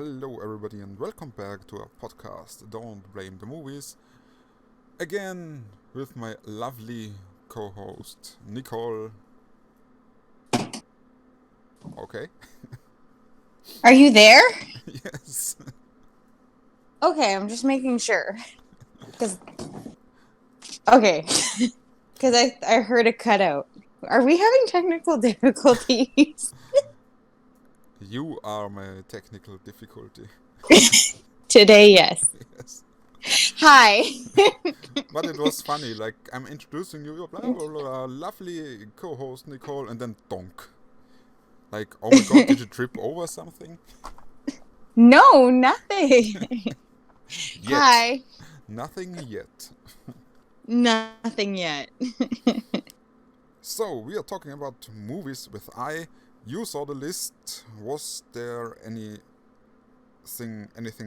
Hello, everybody, and welcome back to our podcast, Don't Blame the Movies. Again, with my lovely co host, Nicole. Okay. Are you there? Yes. Okay, I'm just making sure. Okay. Because I heard a cutout. Are we having technical difficulties? You are my technical difficulty. Today, yes. Yes. Hi. But it was funny, like, I'm introducing you, blah blah blah, lovely co host, Nicole, and then donk. Like, oh my god, did you trip over something? No, nothing. Yet. Hi. Nothing yet. Nothing yet. So, we are talking about movies with I. You saw the list. Was there anything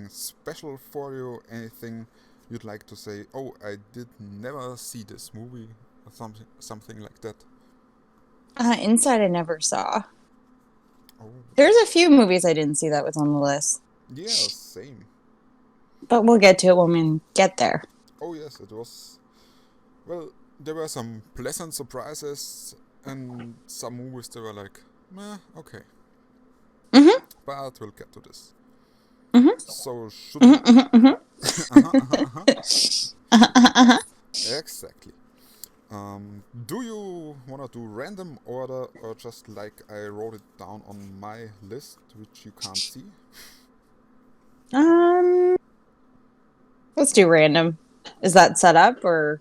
special for you? Anything you'd like to say? Oh, I did never see this movie, or something like that. Inside I never saw. Oh, There's a few movies I didn't see that was on the list. yeah, same. But we'll get to it when we get there. Oh yes, it was. Well, there were some pleasant surprises, and some movies that were like, meh, okay. Mm-hmm. But we'll get to this. Mm-hmm. So should we? Exactly. Do you wanna do random order or just like I wrote it down on my list, which you can't see? Let's do random. Is that set up or?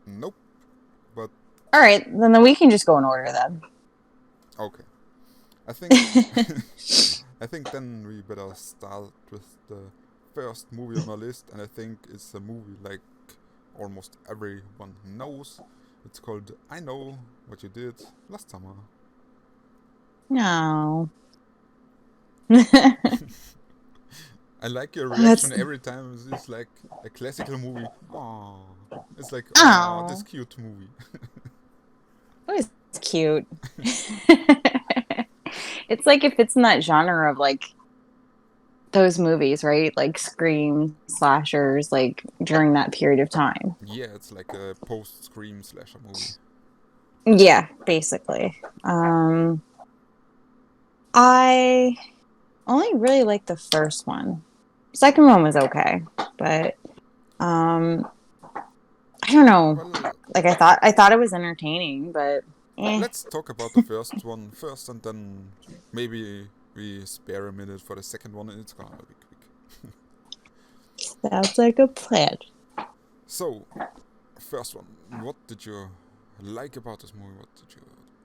Nope. But All right, then we can just go in order then. okay. I think I think then we better start with the first movie on our list, and I think it's a movie like almost everyone knows. It's called I Know What You Did Last Summer. No. I like your reaction every time it's like a classical movie. Aww. It's like, Oh, this cute movie. it's cute. It's like if it's in that genre of like those movies, right? Like Scream, slashers, like during that period of time. Yeah, it's like a post-Scream slasher movie. Yeah, basically. I only really liked the first one. Second one was okay, but I don't know. Well, Like I thought it was entertaining, but let's talk about the first one first, and then maybe we spare a minute for the second one, and it's gonna be quick. sounds like a plan. So, first one. What did you like about this movie?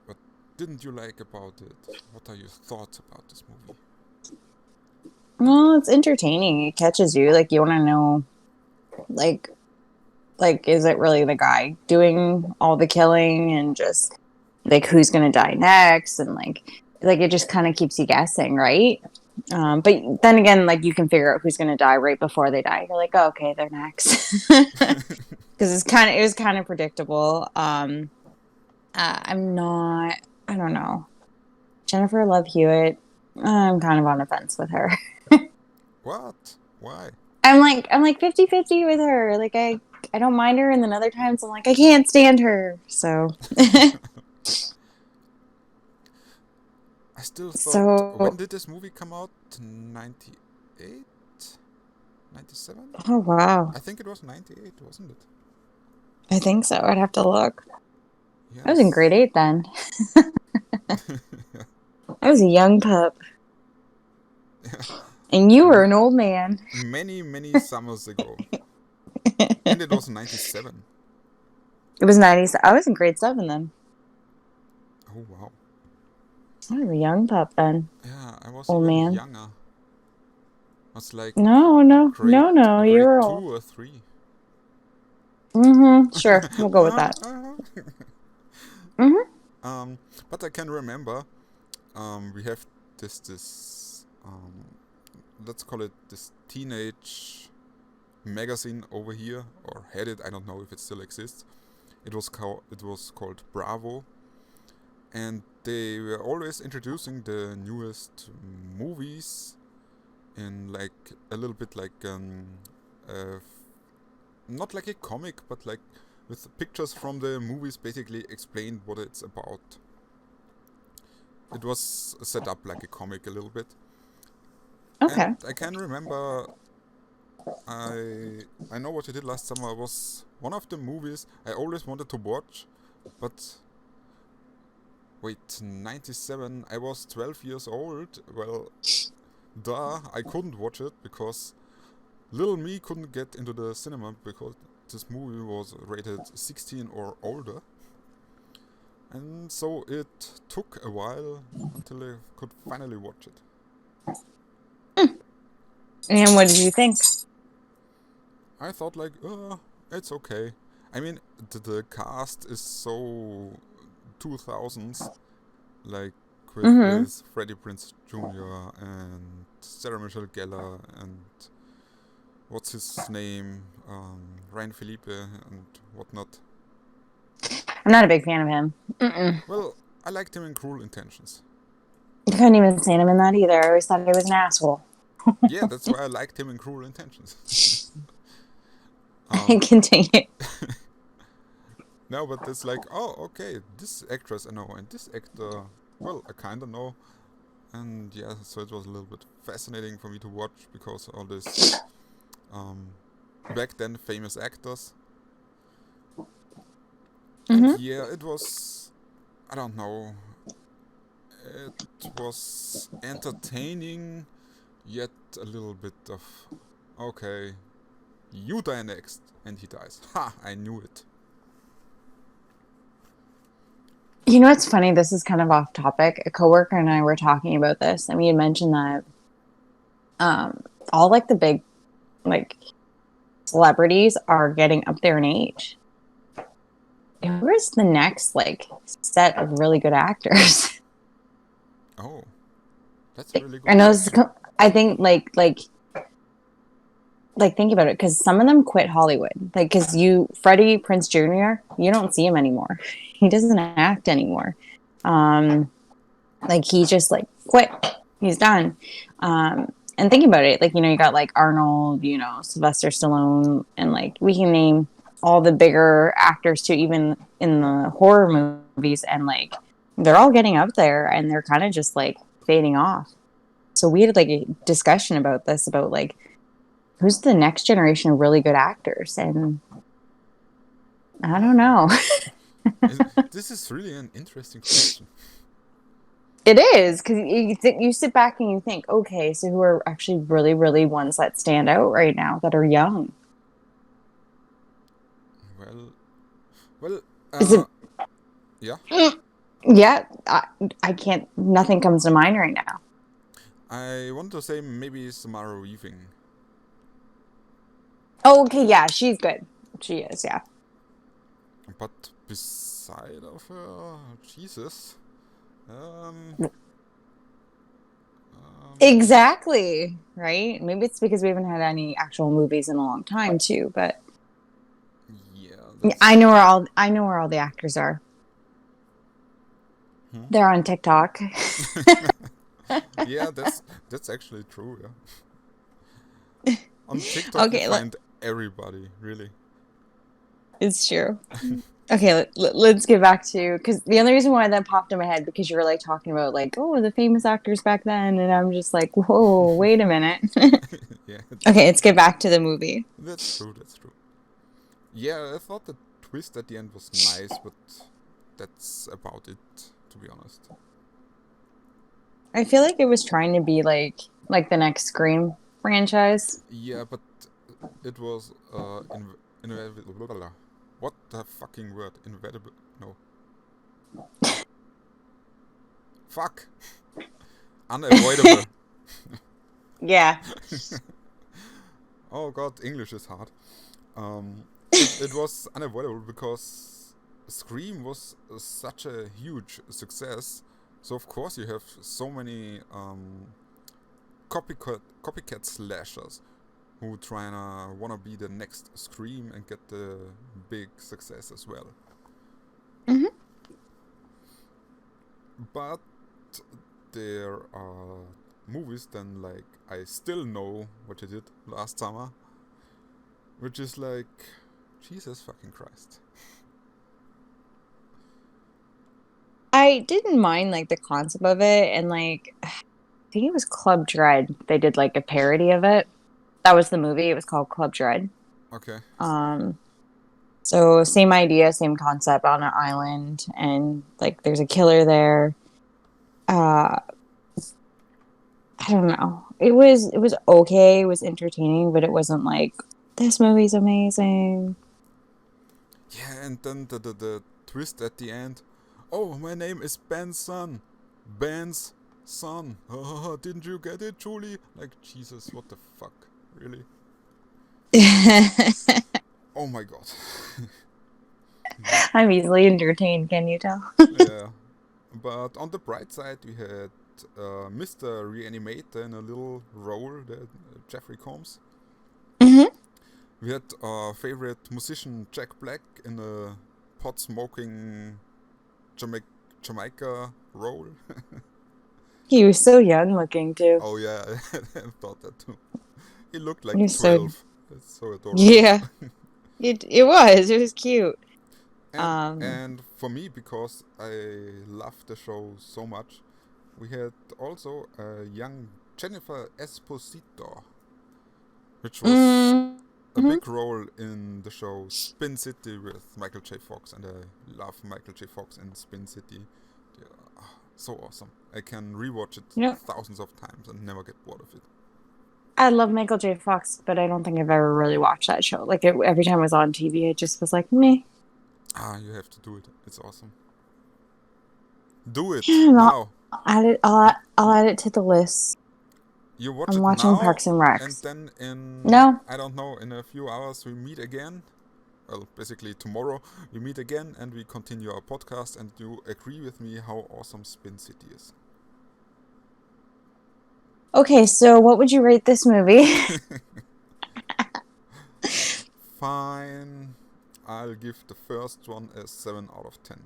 What didn't you like about it? What are your thoughts about this movie? Well, it's entertaining. It catches you. Like you want to know, like is it really the guy doing all the killing and just like who's gonna die next and like it just kind of keeps you guessing, right? But then again, like you can figure out who's gonna die right before they die. You're like, oh, okay, they're next, because it was kind of predictable. I'm not. I don't know. Jennifer Love Hewitt. I'm kind of on the fence with her. What? Why? I'm like 50-50 with her. Like I don't mind her, and then other times I'm like I can't stand her. So I still thought. so When did this movie come out? 98? 97? oh wow. I think it was 98, wasn't it? I think so. I'd have to look. Yes. I was in grade 8 then. I was a young pup. And you were an old man. Many summers ago. And it was 97. It was 90s. I was in grade 7 then. Oh wow. I was a young pup then. Yeah, I was Old even man. younger. I was like No. grade You were 2 old. or 3. Sure. We'll go with that. But I can remember we have this let's call it this teenage magazine over here, or had it. I don't know if it still exists. It was called Bravo, and they were always introducing the newest movies in like a little bit like uh, not like a comic, but like with pictures from the movies, basically explained what it's about. It was set up like a comic a little bit, Okay. and I can remember. I know what you did last summer was one of the movies I always wanted to watch, but wait, 97. I was 12 years old. Well, duh, I couldn't watch it because little me couldn't get into the cinema because this movie was rated 16 or older. And so it took a while until I could finally watch it. And what did you think? I thought like, it's okay. I mean, the cast is so 2000s, like Mm-hmm. with Freddie Prinze Jr. and Sarah Michelle Gellar and what's his name, Ryan Felipe and whatnot. I'm not a big fan of him. Mm-mm. Well, I liked him in Cruel Intentions. You couldn't even stand him in that either. I always thought he was an asshole. Yeah, that's why I liked him in Cruel Intentions. Continue. No, but it's like, oh, okay, this actress I know, and this actor, well, I kinda know. And yeah, so it was a little bit fascinating for me to watch because all this back then famous actors. And Mm-hmm. yeah, it was, I don't know, it was entertaining, yet a little bit of, okay, you die next, and he dies. Ha, I knew it. You know what's funny? This is kind of off topic. A coworker and I were talking about this, and we had mentioned that all like the big like celebrities are getting up there in age. Who is the next like set of really good actors? Oh, that's a really I good know. This is, question. I think like think about it, because some of them quit Hollywood. Like, because Freddie Prinze Jr., you don't see him anymore. He doesn't act anymore. Like he just like quit. He's done. And think about it, like, you got like Arnold, Sylvester Stallone, and like we can name all the bigger actors too, even in the horror movies, and like they're all getting up there and they're kind of just like fading off. So we had like a discussion about this, about like who's the next generation of really good actors, and I don't know. This is really an interesting question. It is, because you sit back and you think, okay, so who are actually really, really ones that stand out right now that are young? Well, well, Is it? yeah. Yeah, I can't. Nothing comes to mind right now. I want to say maybe Samara Weaving. Oh, okay, yeah, she's good. She is, yeah. But beside of her, Jesus. Um, Exactly, right? Maybe it's because we haven't had any actual movies in a long time too. But yeah, I that's. know where all the actors are. Hmm? They're on TikTok. Yeah, that's actually true. Yeah, on TikTok you Okay, find everybody really. it's true. Okay, let's get back to, because the only reason why that popped in my head, because you were like talking about like, oh, the famous actors back then, and I'm just like, whoa, wait a minute. Yeah, Okay, let's get back to the movie. that's true. That's true. Yeah, I thought the twist at the end was nice, but that's about it, to be honest. I feel like it was trying to be like the next Scream franchise. Yeah, but it was inevitable. What the fucking word? Inevitable? No. Fuck. Unavoidable. Yeah. Oh god, English is hard. It was unavoidable because Scream was such a huge success. So of course you have so many copycat slashers who trying wanna be the next Scream and get the big success as well. Hmm. But there are movies then like I still know what you did last summer, which is like Jesus fucking Christ. I didn't mind like the concept of it, and like I think it was Club Dread. They did like a parody of it. That was the movie. It was called Club Dread. Okay. Um, so same idea, same concept on an island, and like there's a killer there. Uh, I don't know. It was okay. It was entertaining, but it wasn't like this movie's amazing. Yeah, and then the twist at the end. Oh, my name is Ben's son. Ben's son. Didn't you get it, Julie? Like, Jesus, what the fuck? Really? Oh my god. I'm easily entertained, can you tell? Yeah. But on the bright side, we had Mr. Reanimator in a little role, that Jeffrey Combs. Hmm. We had our favorite musician Jack Black in a pot smoking Jamaica role. He was so young looking too. Oh yeah, I thought that too. He looked like He's so 12. It's so adorable. yeah. It was cute. and Um. and for me, because I love the show so much, we had also a young Jennifer Esposito, which was a Mm-hmm. big role in the show Spin City with Michael J. Fox, and I love Michael J. Fox in Spin City. Yeah, so awesome. I can rewatch it You know, thousands of times and never get bored of it. I love Michael J. Fox, but I don't think I've ever really watched that show. Like every time it was on TV, it just was like meh. You have to do it. It's awesome. Do it Yeah, now. I'll add it. I'll add it to the list. You watch I'm it watching now, Parks and and Recs. then in, No. I don't know, in a few hours we meet again. Well, basically tomorrow we meet again and we continue our podcast, and you agree with me how awesome Spin City is. Okay, so what would you rate this movie? Fine. I'll give the first one a 7 out of 10.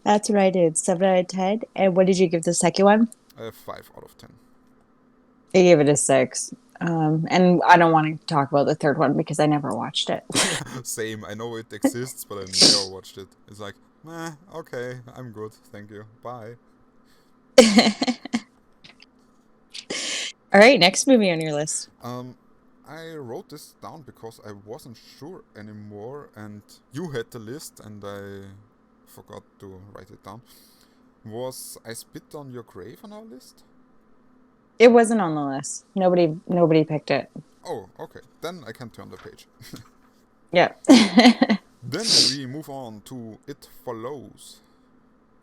That's what I did. 7 out of 10. And what did you give the second one? A 5 out of 10. I gave it a 6. And I don't want to talk about the third one because I never watched it. Same, I know it exists, but I never watched it. It's like, okay, I'm good, thank you, bye. All right, next movie on your list. I wrote this down because I wasn't sure anymore, and you had the list, and I forgot to write it down. Was I Spit on Your Grave on our list? It wasn't on the list. Nobody picked it. Oh, okay. Then I can turn the page. Yeah. Then we move on to It Follows.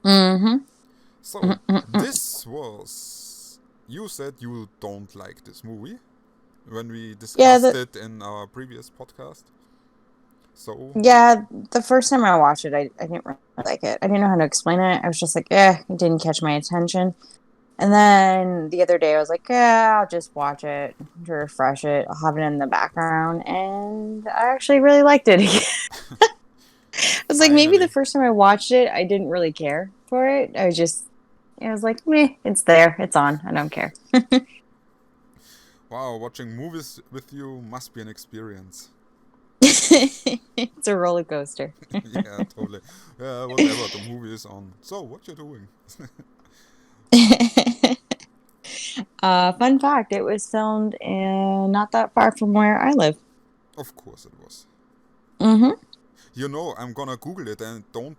Mm-hmm. So, this was... You said you don't like this movie when we Yeah, discussed it in our previous podcast. So, yeah, the first time I watched it, I didn't really like it. I didn't know how to explain it. I was just like, it didn't catch my attention. And then the other day I was like, yeah, I'll just watch it to refresh it. I'll have it in the background. And I actually really liked it. I was like, maybe the finally. first time I watched it, I didn't really care for it. I was like, meh, it's there. It's on. I don't care. Wow, watching movies with you must be an experience. It's a roller coaster. Yeah, totally. Yeah, whatever, the movie is on. So, what you doing? Fun fact, it was filmed in not that far from where I live. Of course it was. Mm-hmm. You know, I'm gonna Google it and don't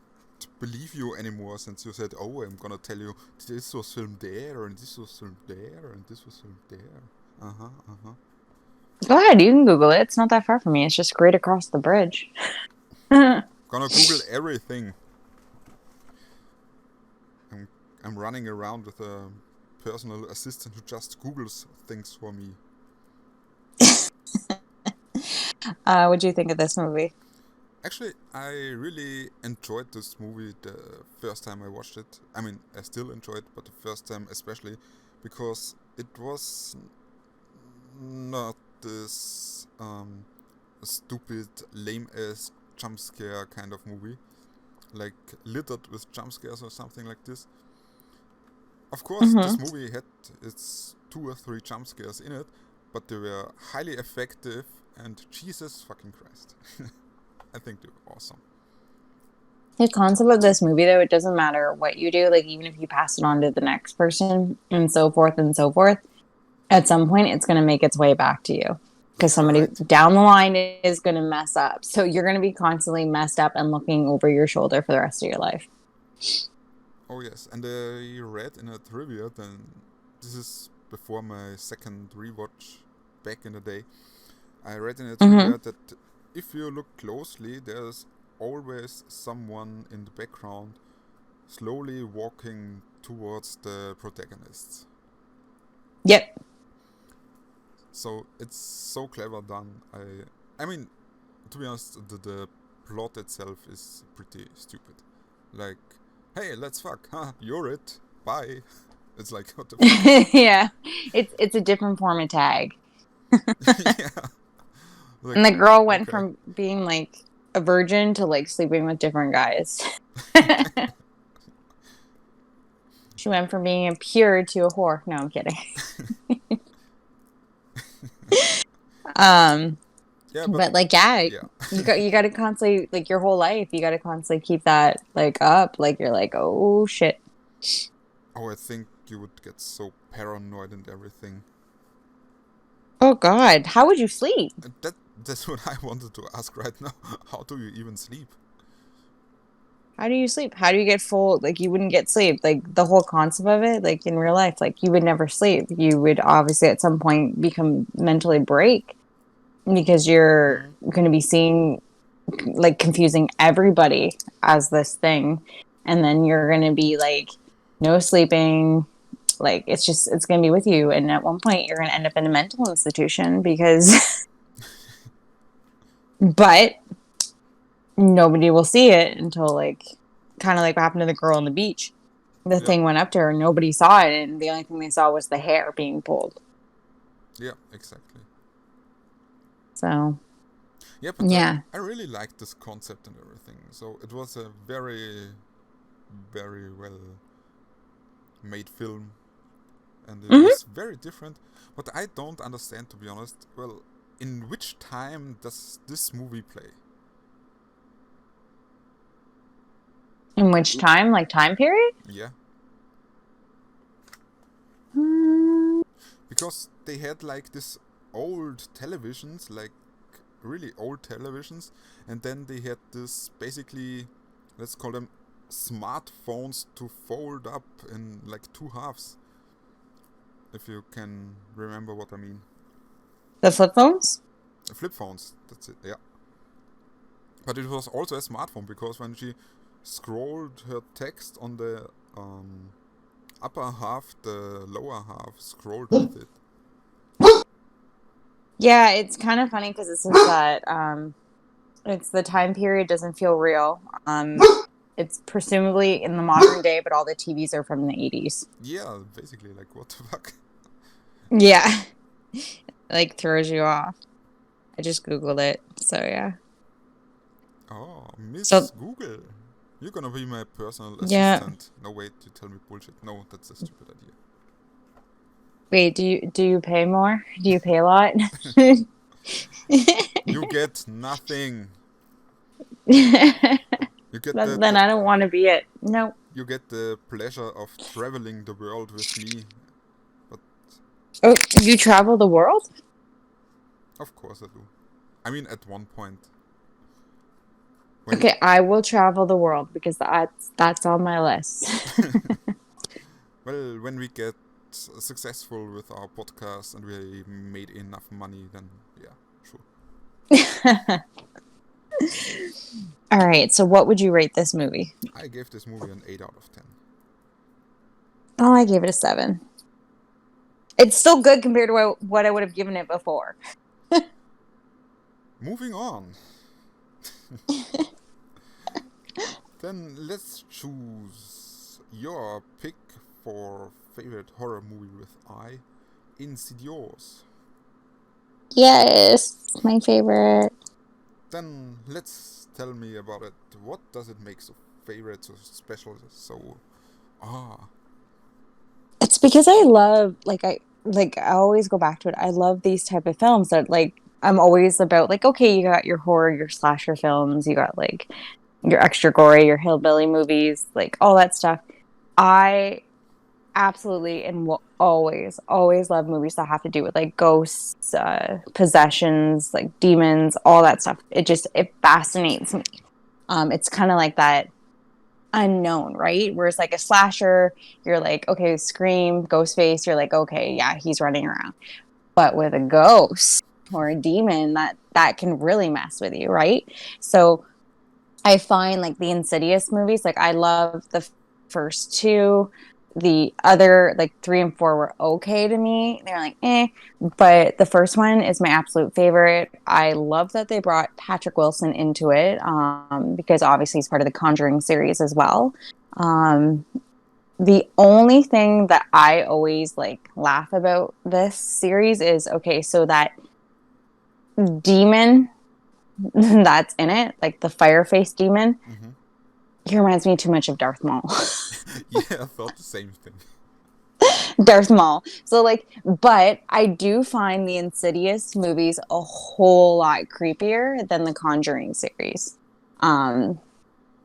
believe you anymore since you said, oh, I'm gonna tell you this was filmed there, and this was filmed there, and this was filmed there. Uh-huh, uh-huh. Go ahead, you can Google it. It's not that far from me. It's just right across the bridge. Gonna Google everything. I'm running around with a personal assistant who just Googles things for me. What do you think of this movie? Actually, I really enjoyed this movie the first time I watched it. I mean, I still enjoy it, but the first time especially because it was not this stupid, lame-ass jump scare kind of movie. like littered with jump scares or something like this. Of course, this Mm-hmm. movie had its 2 or 3 jump scares in it, but they were highly effective, and Jesus fucking Christ. I think they were awesome. The concept of this movie, though, it doesn't matter what you do. Like, even if you pass it on to the next person and so forth and so forth, at some point, it's going to make its way back to you. Because Yeah, somebody right. down the line is going to mess up. So you're going to be constantly messed up and looking over your shoulder for the rest of your life. Oh yes, and I read in a trivia, then this is before my second rewatch back in the day. I read in a Mm-hmm. trivia that if you look closely, there's always someone in the background slowly walking towards the protagonists. Yep. So it's so clever done. I mean, to be honest, the plot itself is pretty stupid. Like, hey, let's fuck. Huh, you're it. Bye. It's like, what the fuck? Yeah. It's a different form of tag. Yeah. Like, And the girl went okay. from being like a virgin to like sleeping with different guys. She went from being a pure to a whore. No, I'm kidding. Um, Yeah, but but like, yeah, yeah. you got to constantly like your whole life. You got to constantly keep that like up. Like you're like, oh shit. Oh, I think you would get so paranoid and everything. Oh God, how would you sleep? And that's what I wanted to ask right now. How do you even sleep? How do you sleep? How do you get full? Like you wouldn't get sleep. Like the whole concept of it, like in real life, like you would never sleep. You would obviously at some point become mentally break because you're Mm. going to be seeing like confusing everybody as this thing, and then you're going to be like no sleeping. Like it's just it's going to be with you, and at one point you're going to end up in a mental institution because, but nobody will see it until like kind of like what happened to the girl on the beach. The Yeah, thing went up to her, nobody saw it, and the only thing they saw was the hair being pulled. yeah, exactly. So Yeah, but yeah. I really liked this concept and everything. So it was a very, very well made film, and it Mm-hmm. was very different. But I don't understand, to be honest. Well, in which time does this movie play? In which time, like time period? Yeah, Mm, because they had like this old televisions, like really old televisions, and then they had this basically, let's call them smartphones to fold up in like 2 halves, if you can remember what I mean. the flip phones? Flip phones, that's it, yeah. But it was also a smartphone because when she scrolled her text on the upper half, the lower half scrolled with it. Yeah, it's kind of funny because it's just that it's the time period doesn't feel real. It's presumably in the modern day, but all the TVs are from the 80s. Yeah, basically, like, what the fuck? Yeah, like throws you off. I just googled it, so yeah. Oh, So Miss Google. You're gonna be my personal yeah. assistant. No, wait, you tell me bullshit. No, that's a stupid idea. Wait, do you pay more? Do you pay a lot? You get nothing. You get Then I don't want to be it. No. you get the pleasure of traveling the world with me. But Oh, you travel the world? of course I do. I mean, at one point, when Okay, I will travel the world because that's on my list. well, when we get successful with our podcast and we made enough money, then yeah, sure. All right, so what would you rate this movie? I gave this movie an 8 out of 10. Oh, I gave it a 7. It's still good compared to what I would have given it before. Moving on. Then let's choose your pick for favorite horror movie with I, Insidious. Yes, my favorite. Then let's tell me about it. What does it make so favorite or special? So, ah, It's because I love I always go back to it. I love these type of films that like I'm always about like okay, you got your horror, your slasher films, you got like your extra gory, your hillbilly movies, like all that stuff. I absolutely and will always love movies that have to do with like ghosts, possessions, like demons, all that stuff. It fascinates me. It's kind of like that unknown, right? Whereas like a slasher, you're like, okay, Scream, Ghostface, you're like, okay, yeah, he's running around. But with a ghost or a demon, that can really mess with you, right? So I find like the Insidious movies, like I love the first two. The other like three and four were okay to me. They're like eh, but the first one is my absolute favorite. I love that they brought Patrick Wilson into it because obviously he's part of the Conjuring series as well. Um, the only thing that I always like laugh about this series is okay, so that demon that's in it, like the fire face demon, mm-hmm. he reminds me too much of Darth Maul. Yeah, I thought the same thing. Darth Maul. So like, but I do find the Insidious movies a whole lot creepier than the Conjuring series. Um,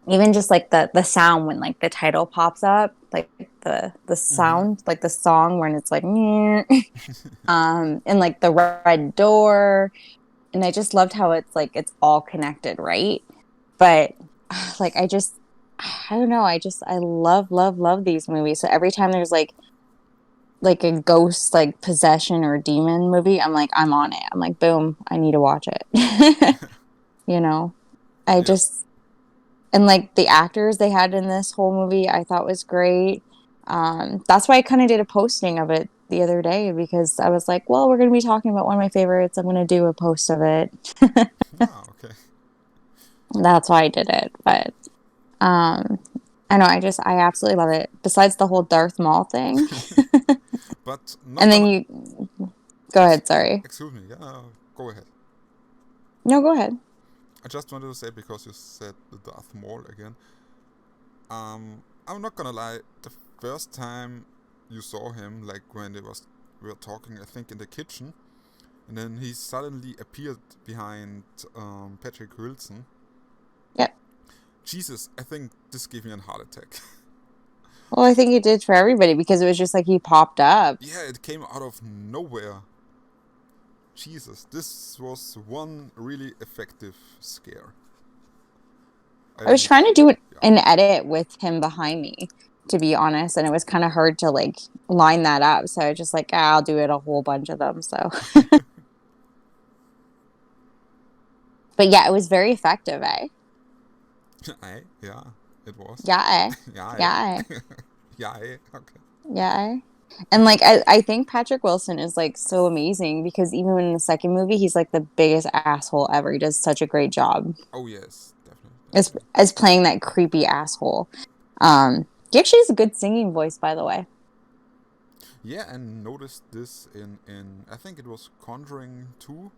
Even just like the sound when like the title pops up, like the Mm-hmm. sound, like the song when it's like, and like the red door, and I just loved how it's like it's all connected, right? But like I don't know, I love these movies. So every time there's like a ghost like possession or demon movie, I'm like I'm on it. I'm like boom, I need to watch it. You know, I Yeah. just and like the actors they had in this whole movie, I thought was great. That's why I kind of did a posting of it the other day because I was like, well, we're going to be talking about one of my favorites. I'm going to do a post of it. Ah, okay. That's why I did it. But um, I know I absolutely love it. Besides the whole Darth Maul thing, But not and then gonna. you go Ex- ahead. Sorry. excuse me. Yeah, go ahead. No, go ahead. I just wanted to say because you said the Darth Maul again. I'm not gonna lie. The first time you saw him, like when we were talking, I think in the kitchen, and then he suddenly appeared behind Patrick Wilson. Yep. Jesus, I think this gave me a heart attack. Well, I think it did for everybody because it was just like he popped up. Yeah, it came out of nowhere. Jesus, this was one really effective scare. I was I trying to do yeah. an edit with him behind me, to be honest, and it was kind of hard to like line that up. So I was just like, I'll do it a whole bunch of them. So, but yeah, it was very effective, eh? Yeah, it was. Yeah, eh? Yeah, Yeah, eh? yeah, okay. Yeah, eh? And like I think Patrick Wilson is like so amazing because even in the second movie, he's like the biggest asshole ever. He does such a great job Oh yes, definitely, as playing that creepy asshole. He actually has a good singing voice, by the way. Yeah, and noticed this in I think it was Conjuring 2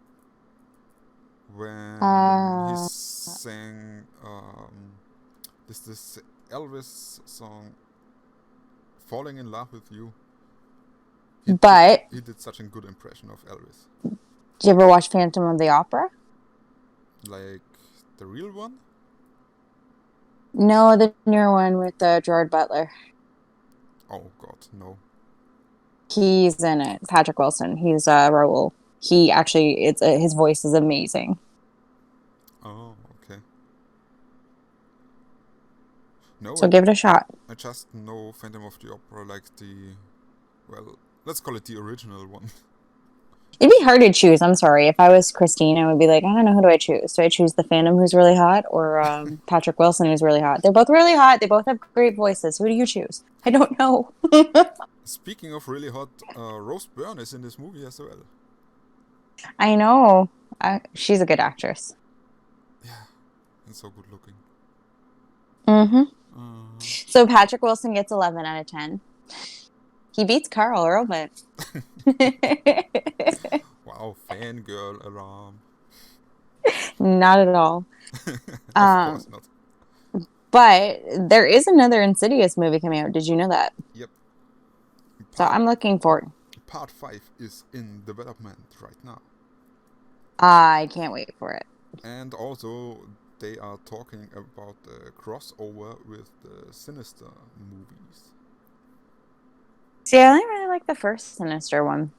when he Uh, sang this Elvis song "Falling in Love with You." but He did such a good impression of Elvis, did you ever watch Phantom of the Opera? like the real one. No, the newer one with Gerard Butler. Oh God, no. He's in it. Patrick Wilson. He's Raoul. He actually, it's his voice is amazing. Oh, okay. No, So give it a shot. I just know Phantom of the Opera like the, well, let's call it the original one. It'd be hard to choose. I'm sorry. If I was Christine, I would be like, I don't know, who do I choose? Do I choose the Phantom who's really hot or Patrick Wilson who's really hot? They're both really hot. They both have great voices. Who do you choose? I don't know. Speaking of really hot, Rose Byrne is in this movie as well. I know. She's a good actress. Yeah, and so good looking. Mm-hmm. Uh, So Patrick Wilson gets 11 out of 10. He beats Carl a little bit. wow, fangirl alarm. Not at all. Of Um, course not. But there is another Insidious movie coming out. Did you know that? Yep. So I'm looking for it. Part 5 is in development right now. I can't wait for it. And also, they are talking about a crossover with the Sinister movies. See, I only really like the first Sinister one.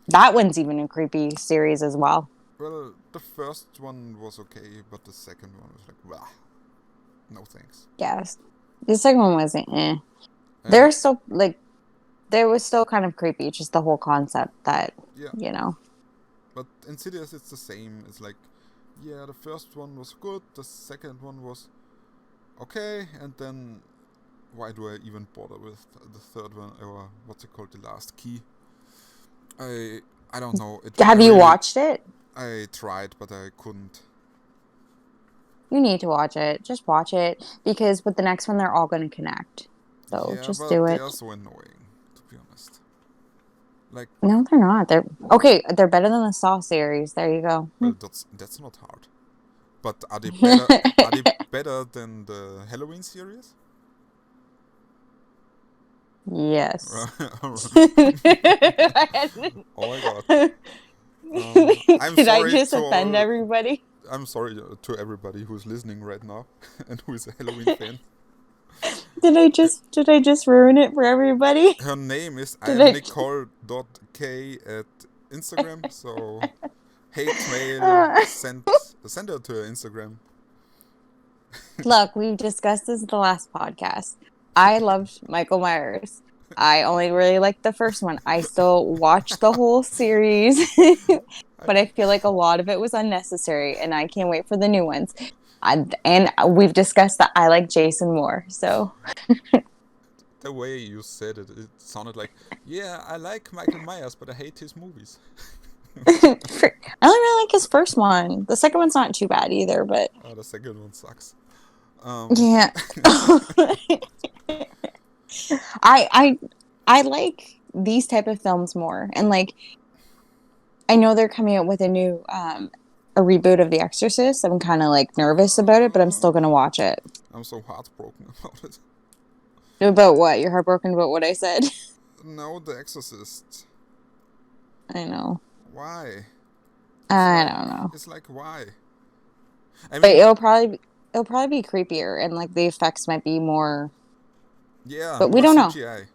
That one's even a creepy series as well. Well, the first one was okay, but the second one was like, wow, no thanks. Yes. The second one wasn't And They're still, like, they was still kind of creepy. Just the whole concept that, yeah. you know. But Insidious, it's the same. It's like, yeah, the first one was good, the second one was okay, and then why do I even bother with the third one, or what's it called, the last key? I don't know. Have you watched it? I tried, but I couldn't. You need to watch it. Just watch it. Because with the next one, they're all going to connect. So Yeah, just but do they it. are so annoying, to be honest. Like, No, they're not. They're okay. They're better than the Saw series. There you go. well, that's not hard. But are they better? Are they better than the Halloween series? Yes. Oh my god. I'm Did I sorry just to offend all. everybody? I'm sorry to everybody who's listening right now and who is a Halloween fan. Did I just ruin it for everybody? Her name is Did I? Nicole.k at Instagram. So hate mail, send her to her Instagram. Look, we've discussed this in the last podcast. I loved Michael Myers. I only really liked the first one. I still watched the whole series, but I feel like a lot of it was unnecessary, and I can't wait for the new ones. And we've discussed that I like Jason more, so. The way you said it, it sounded like, yeah, I like Michael Myers, but I hate his movies. I only really like his first one. The second one's not too bad either, but The second one sucks. yeah. I I like these type of films more, and like I know they're coming out with a reboot of The Exorcist. I'm kind of like nervous about it, but I'm still gonna watch it. I'm so heartbroken about it. About what? You're heartbroken about what I said? No, The Exorcist. I know. Why? I don't know. It's like, why? But it'll probably be creepier, and like the effects might be more. Yeah, But we more don't know. CGI.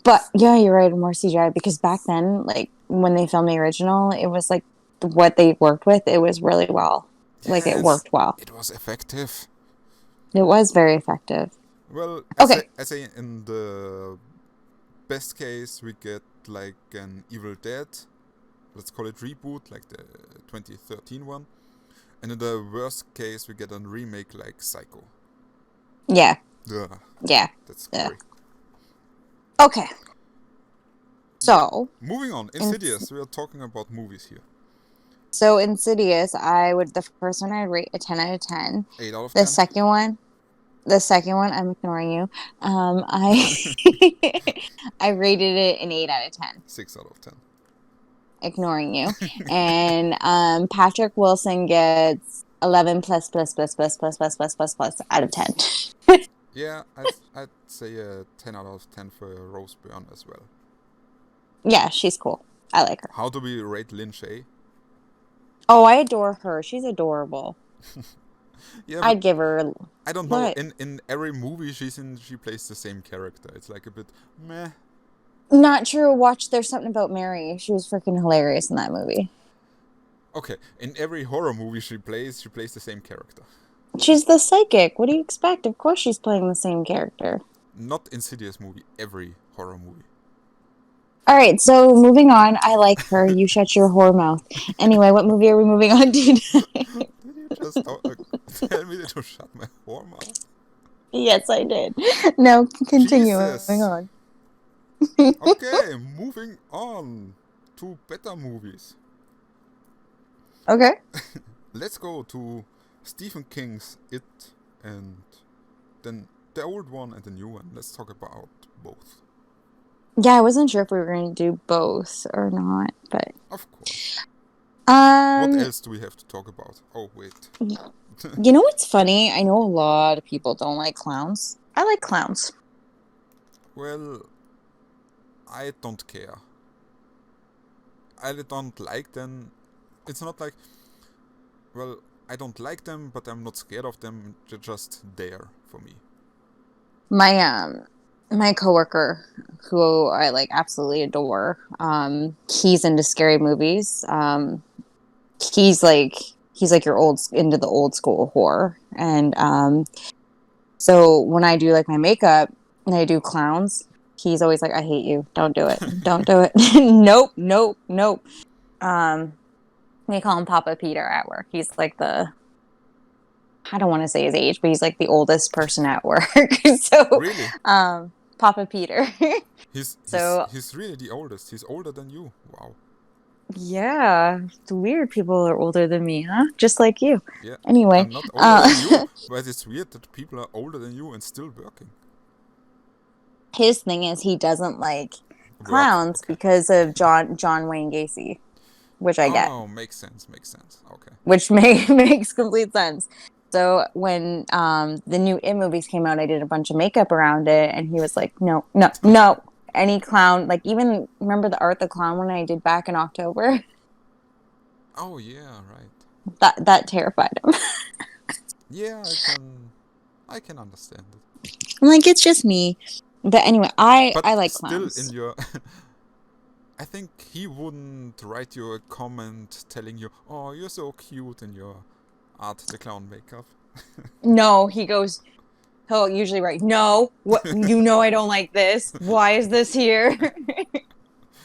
But yeah, you're right, more CGI, because back then, like when they filmed the original, it was like what they worked with, it was really well. Like it worked well. It was effective. It was very effective. Well, Okay. I say in the best case we get like an Evil Dead, let's call it reboot, like the 2013 one. And in the worst case we get a remake like Psycho. Yeah. Ugh, Yeah. that's scary. Okay. So moving on, Insidious. We are talking about movies here. So Insidious, the first one I'd rate a 10 out of 10. 8 out of 10. The second one, I'm ignoring you. I I rated it an 8 out of 10. 6 out of 10. Ignoring you. And Patrick Wilson gets 11 plus out of 10. Yeah, I'd say a 10 out of 10 for Rose Byrne as well. Yeah, she's cool. I like her. How do we rate Lin Shaye? Oh, I adore her. She's adorable. Yeah, I'd give her. I don't know. In every movie she's in, she plays the same character. It's like a bit meh. Not true. Watch There's Something About Mary. She was freaking hilarious in that movie. Okay, in every horror movie she plays the same character. She's the psychic. What do you expect? Of course she's playing the same character. Not Insidious movie, every horror movie. All right, so moving on. I like her. You shut your whore mouth. Anyway, what movie are we moving on to? Did you just tell me to shut my whore mouth? Yes, I did. No, continue. Moving on. Okay, moving on to better movies. Okay. Let's go to Stephen King's It, and then the old one and the new one. Let's talk about both. Yeah, I wasn't sure if we were going to do both or not, but of course. What Um, else do we have to talk about? Oh, wait. you know what's funny? I know a lot of people don't like clowns. I like clowns. Well, I don't care. I don't like them. It's not like, well, I don't like them, but I'm not scared of them. They're just there for me. My coworker, who I like absolutely adore, he's into scary movies. He's like your old into the old school horror, and so when I do like my makeup and I do clowns, he's always like, "I hate you. Don't do it. Don't do it. Nope, nope, nope." Um, they call him Papa Peter at work. He's like I don't want to say his age, but he's like the oldest person at work. So, Really? Papa Peter. He's So, he's really the oldest. He's older than you. Wow. yeah, it's weird people are older than me, huh? Just like you. Yeah. Anyway, I'm not older than you, but it's weird that people are older than you and still working. his thing is he doesn't like Work. clowns Okay. because of John Wayne Gacy, which I get, Oh, makes sense. Makes sense. Okay. which makes complete sense. So when the new It movies came out, I did a bunch of makeup around it, and he was like, "No, no, no, any clown." Like even remember the Art the Clown one I did back in October? Oh yeah, right. That terrified him. Yeah, I can understand it. I'm like, it's just me. But anyway, But I like still, in clowns. your, I think he wouldn't write you a comment telling you, "Oh, you're so cute in your Art the Clown makeup." No, he'll usually write, "No, what you know I don't like this. Why is this here?"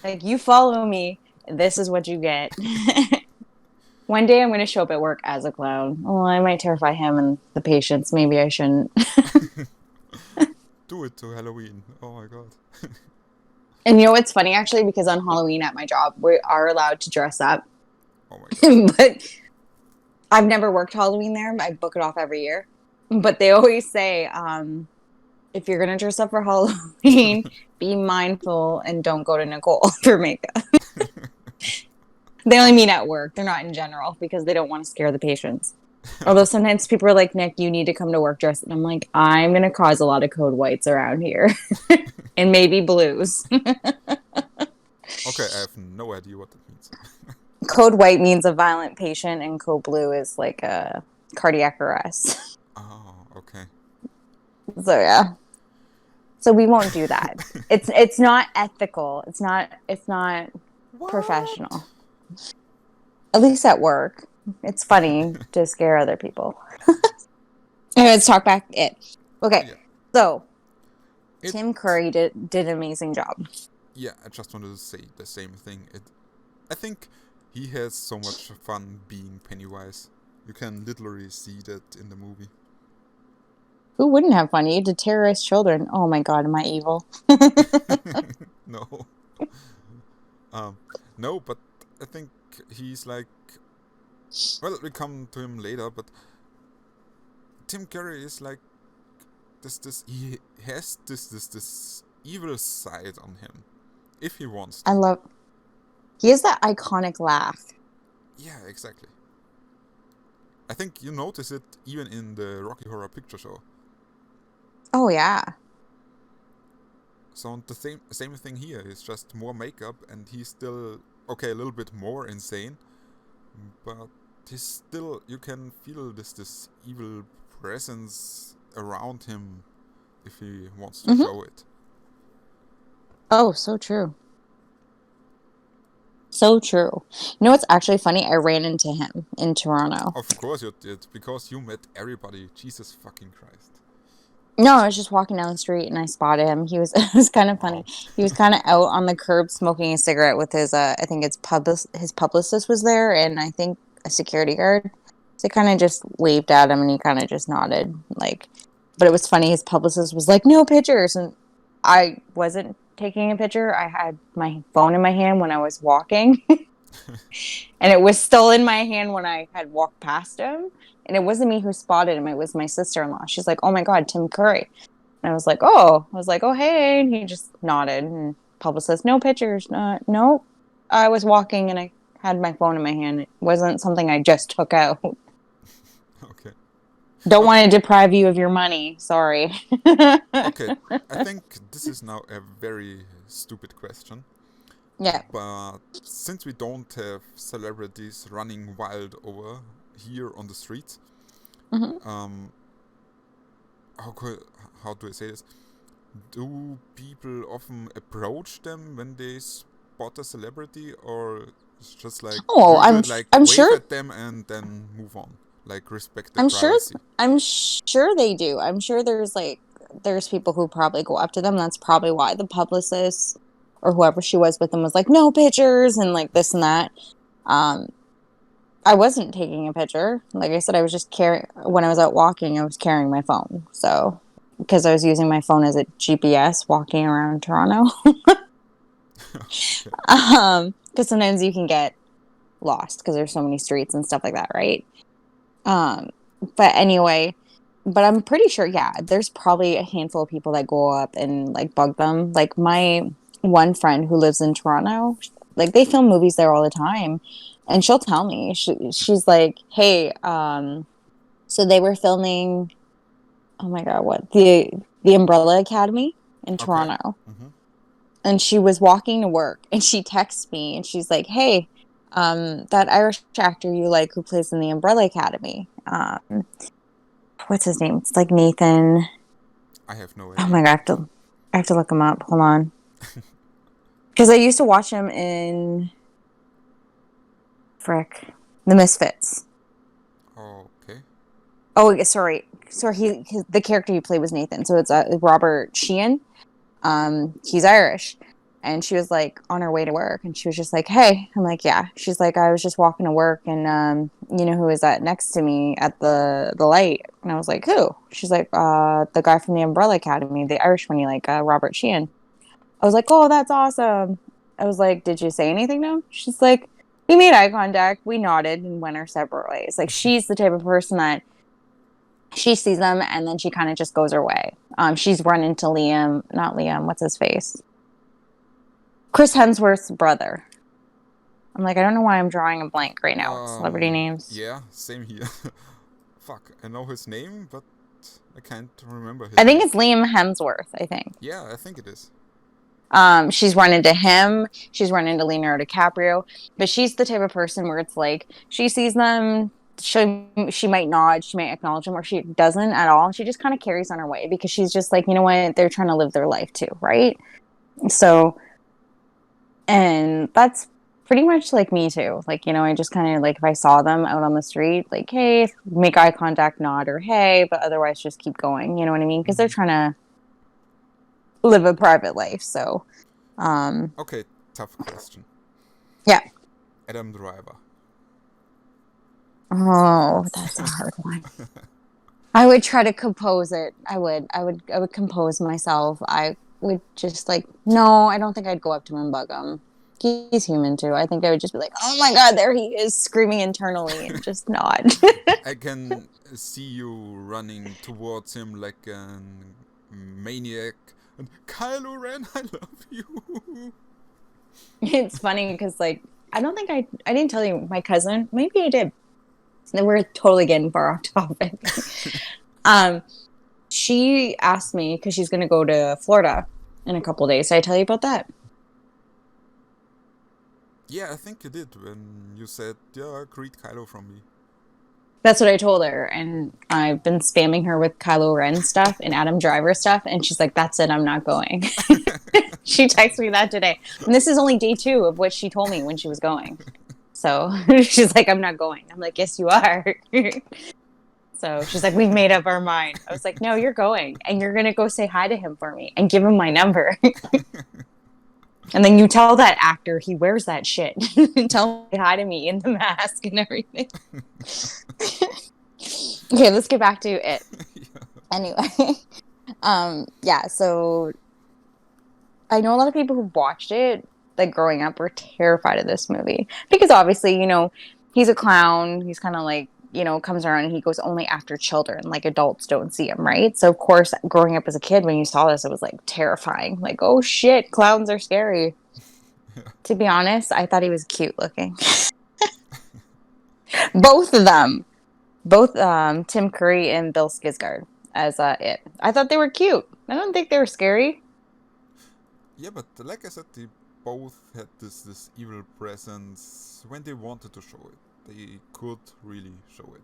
Like, you follow me, this is what you get. One day I'm going to show up at work as a clown. Well, I might terrify him and the patients. Maybe I shouldn't. Do it to Halloween. Oh my god. And you know what's funny, actually? Because on Halloween at my job, we are allowed to dress up. Oh my god. But I've never worked Halloween there. I book it off every year. But they always say, if you're going to dress up for Halloween, be mindful and don't go to Nicole for makeup. They only mean at work. They're not in general because they don't want to scare the patients. Although sometimes people are like, "Nick, you need to come to work dressed." And I'm like, I'm going to cause a lot of code whites around here. And maybe blues. Okay, I have no idea what that means. Code white means a violent patient, and code blue is like a cardiac arrest. Oh, okay. So yeah. So we won't do that. It's not ethical. It's not What? professional. At least at work. It's funny to scare other people. Anyway, let's talk back it. Okay. Oh, yeah. So It- Tim Curry did an amazing job. Yeah, I just wanted to say the same thing. I think he has so much fun being Pennywise. You can literally see that in the movie. Who wouldn't have fun? You to terrorist children. Oh my god, am I evil? No. No, but I think he's like. Well, we come to him later, but Tim Curry is like he has this evil side on him, if he wants to. He has that iconic laugh. Yeah, exactly. I think you notice it even in the Rocky Horror Picture Show. Oh yeah. So the same thing here. It's just more makeup, and he's still okay, a little bit more insane, but he's still, you can feel this evil presence around him if he wants to show it. Oh, so true. So true. You know what's actually funny? I ran into him in Toronto. Of course you did, because you met everybody. Jesus fucking Christ. No, I was just walking down the street and I spotted him. It was kind of funny. He was kind of out on the curb smoking a cigarette with his I think his publicist was there, and I think a security guard. So I kind of just waved at him and he kind of just nodded, like. But it was funny. His publicist was like, "No pictures," and I wasn't taking a picture. I had my phone in my hand when I was walking, and it was still in my hand when I had walked past him. And it wasn't me who spotted him. It was my sister-in-law. She's like, "Oh my God, Tim Curry." And I was like, "Oh," hey. And he just nodded. And publicist, "No pictures. No, I was walking and I had my phone in my hand. It wasn't something I just took out. Okay. Don't Okay. want to deprive you of your money. Sorry. Okay. I think this is now a very stupid question. Yeah. But since we don't have celebrities running wild over here on the streets, Mm-hmm. um, how could, how do I say this? Do people often approach them when they spot a celebrity, or it's just like Oh, you like I'm wave sure at them and then move on, like respect their I'm sure privacy? I'm sure they do. I'm sure there's people who probably go up to them. That's probably why the publicist or whoever she was with them was like, no pictures and like this and that. Um, I wasn't taking a picture. Like I said, I was just carrying when I was out walking, I was carrying my phone. So because I was using my phone as a GPS walking around Toronto. Okay. Because sometimes you can get lost because there's so many streets and stuff like that, right? Um, but anyway, but I'm pretty sure, yeah, there's probably a handful of people that go up and like bug them. Like my one friend who lives in Toronto, like they film movies there all the time, and she'll tell me she's like, hey, so they were filming. Oh my god, what the Umbrella Academy in Okay. Toronto, Mm-hmm. and she was walking to work, and she texts me, and she's like, hey. That Irish actor you like who plays in the Umbrella Academy. What's his name? It's like Nathan. I have no Oh idea. my god, I have to look him up. Hold on, because I used to watch him in frick the Misfits. Okay. Oh, sorry. The character he played was Nathan. So it's Robert Sheehan. He's Irish, and she was like on her way to work, and she was just like, "Hey," I'm like, "Yeah." She's like, "I was just walking to work, and you know who was that next to me at the light?" And I was like, "Who?" She's like, the guy from the Umbrella Academy, the Irish one, you like, Robert Sheehan." I was like, "Oh, that's awesome." I was like, "Did you say anything to him?" She's like, "We made eye contact, we nodded, and went our separate ways." Like she's the type of person that she sees them and then she kind of just goes her way. She's run into Liam, not Liam, what's his face? Chris Hemsworth's brother. I'm like, I don't know why I'm drawing a blank right now with celebrity names. Yeah, same here. Fuck, I know his name, but I can't remember I his think name. it's Liam Hemsworth, I think. Yeah, I think it is. She's run into him. She's run into Leonardo DiCaprio, but she's the type of person where it's like she sees them, she might nod, she might acknowledge them, or she doesn't at all. She just kind of carries on her way because she's just like, you know what, they're trying to live their life too, right? So, and that's pretty much like me too. Like, you know, I just kind of like if I saw them out on the street, like, hey, make eye contact, nod, or hey, but otherwise just keep going. You know what I mean? Because they're Mm-hmm. trying to live a private life. So, um, Okay, tough question. yeah. Adam Driver. Oh, that's a hard one. I would try to compose it. I would compose myself. I would just like, no, I don't think I'd go up to him and bug him. He's human too. I think I would just be like, oh my God, there he is screaming internally and just nod. I can see you running towards him like a maniac. And Kylo Ren, I love you. It's funny because like, I don't think I didn't tell you my cousin, maybe I did. We're totally getting far off topic. um, she asked me because she's going to go to Florida in a couple of days. Did I tell you about that? Yeah, I think you did when you said, yeah, greet Kylo from me. That's what I told her. And I've been spamming her with Kylo Ren stuff and Adam Driver stuff. And she's like, that's it. I'm not going. She texted me that today. And this is only day 2 of what she told me when she was going. So she's like, I'm not going. I'm like, yes, you are. So she's like, we've made up our mind. I was like, no, you're going. And you're going to go say hi to him for me and give him my number. And then you tell that actor he wears that shit. Tell him hi to me in the mask and everything. Okay, let's get back to it. Yeah. Anyway, yeah, so I know a lot of people who watched it, like growing up, were terrified of this movie because obviously, you know, he's a clown. He's kind of like, you know, comes around and he goes only after children, like adults don't see him, right? So of course, growing up as a kid, when you saw this, it was like terrifying. Like, oh shit, clowns are scary. Yeah. To be honest, I thought he was cute looking. Both of them. Both Tim Curry and Bill Skarsgård as it. I thought they were cute. I don't think they were scary. Yeah, but like I said, they both had this evil presence when they wanted to show it. They could really show it.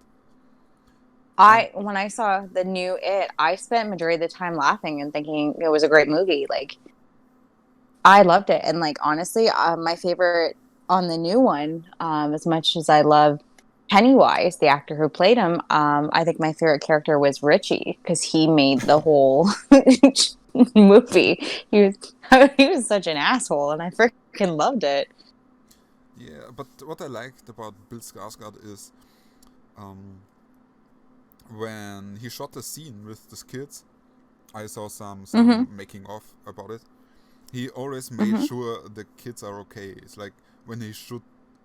And When I saw the new It, I spent majority of the time laughing and thinking it was a great movie. Like I loved it, and like honestly, my favorite on the new one, as much as I love Pennywise, the actor who played him, I think my favorite character was Richie because he made the whole movie. He was he was such an asshole, and I freaking loved it. yeah, but what I liked about Bill Skarsgård is um, when he shot the scene with the kids. I saw Mm-hmm. some making of about it. He always made Mm-hmm. sure the kids are okay. It's like when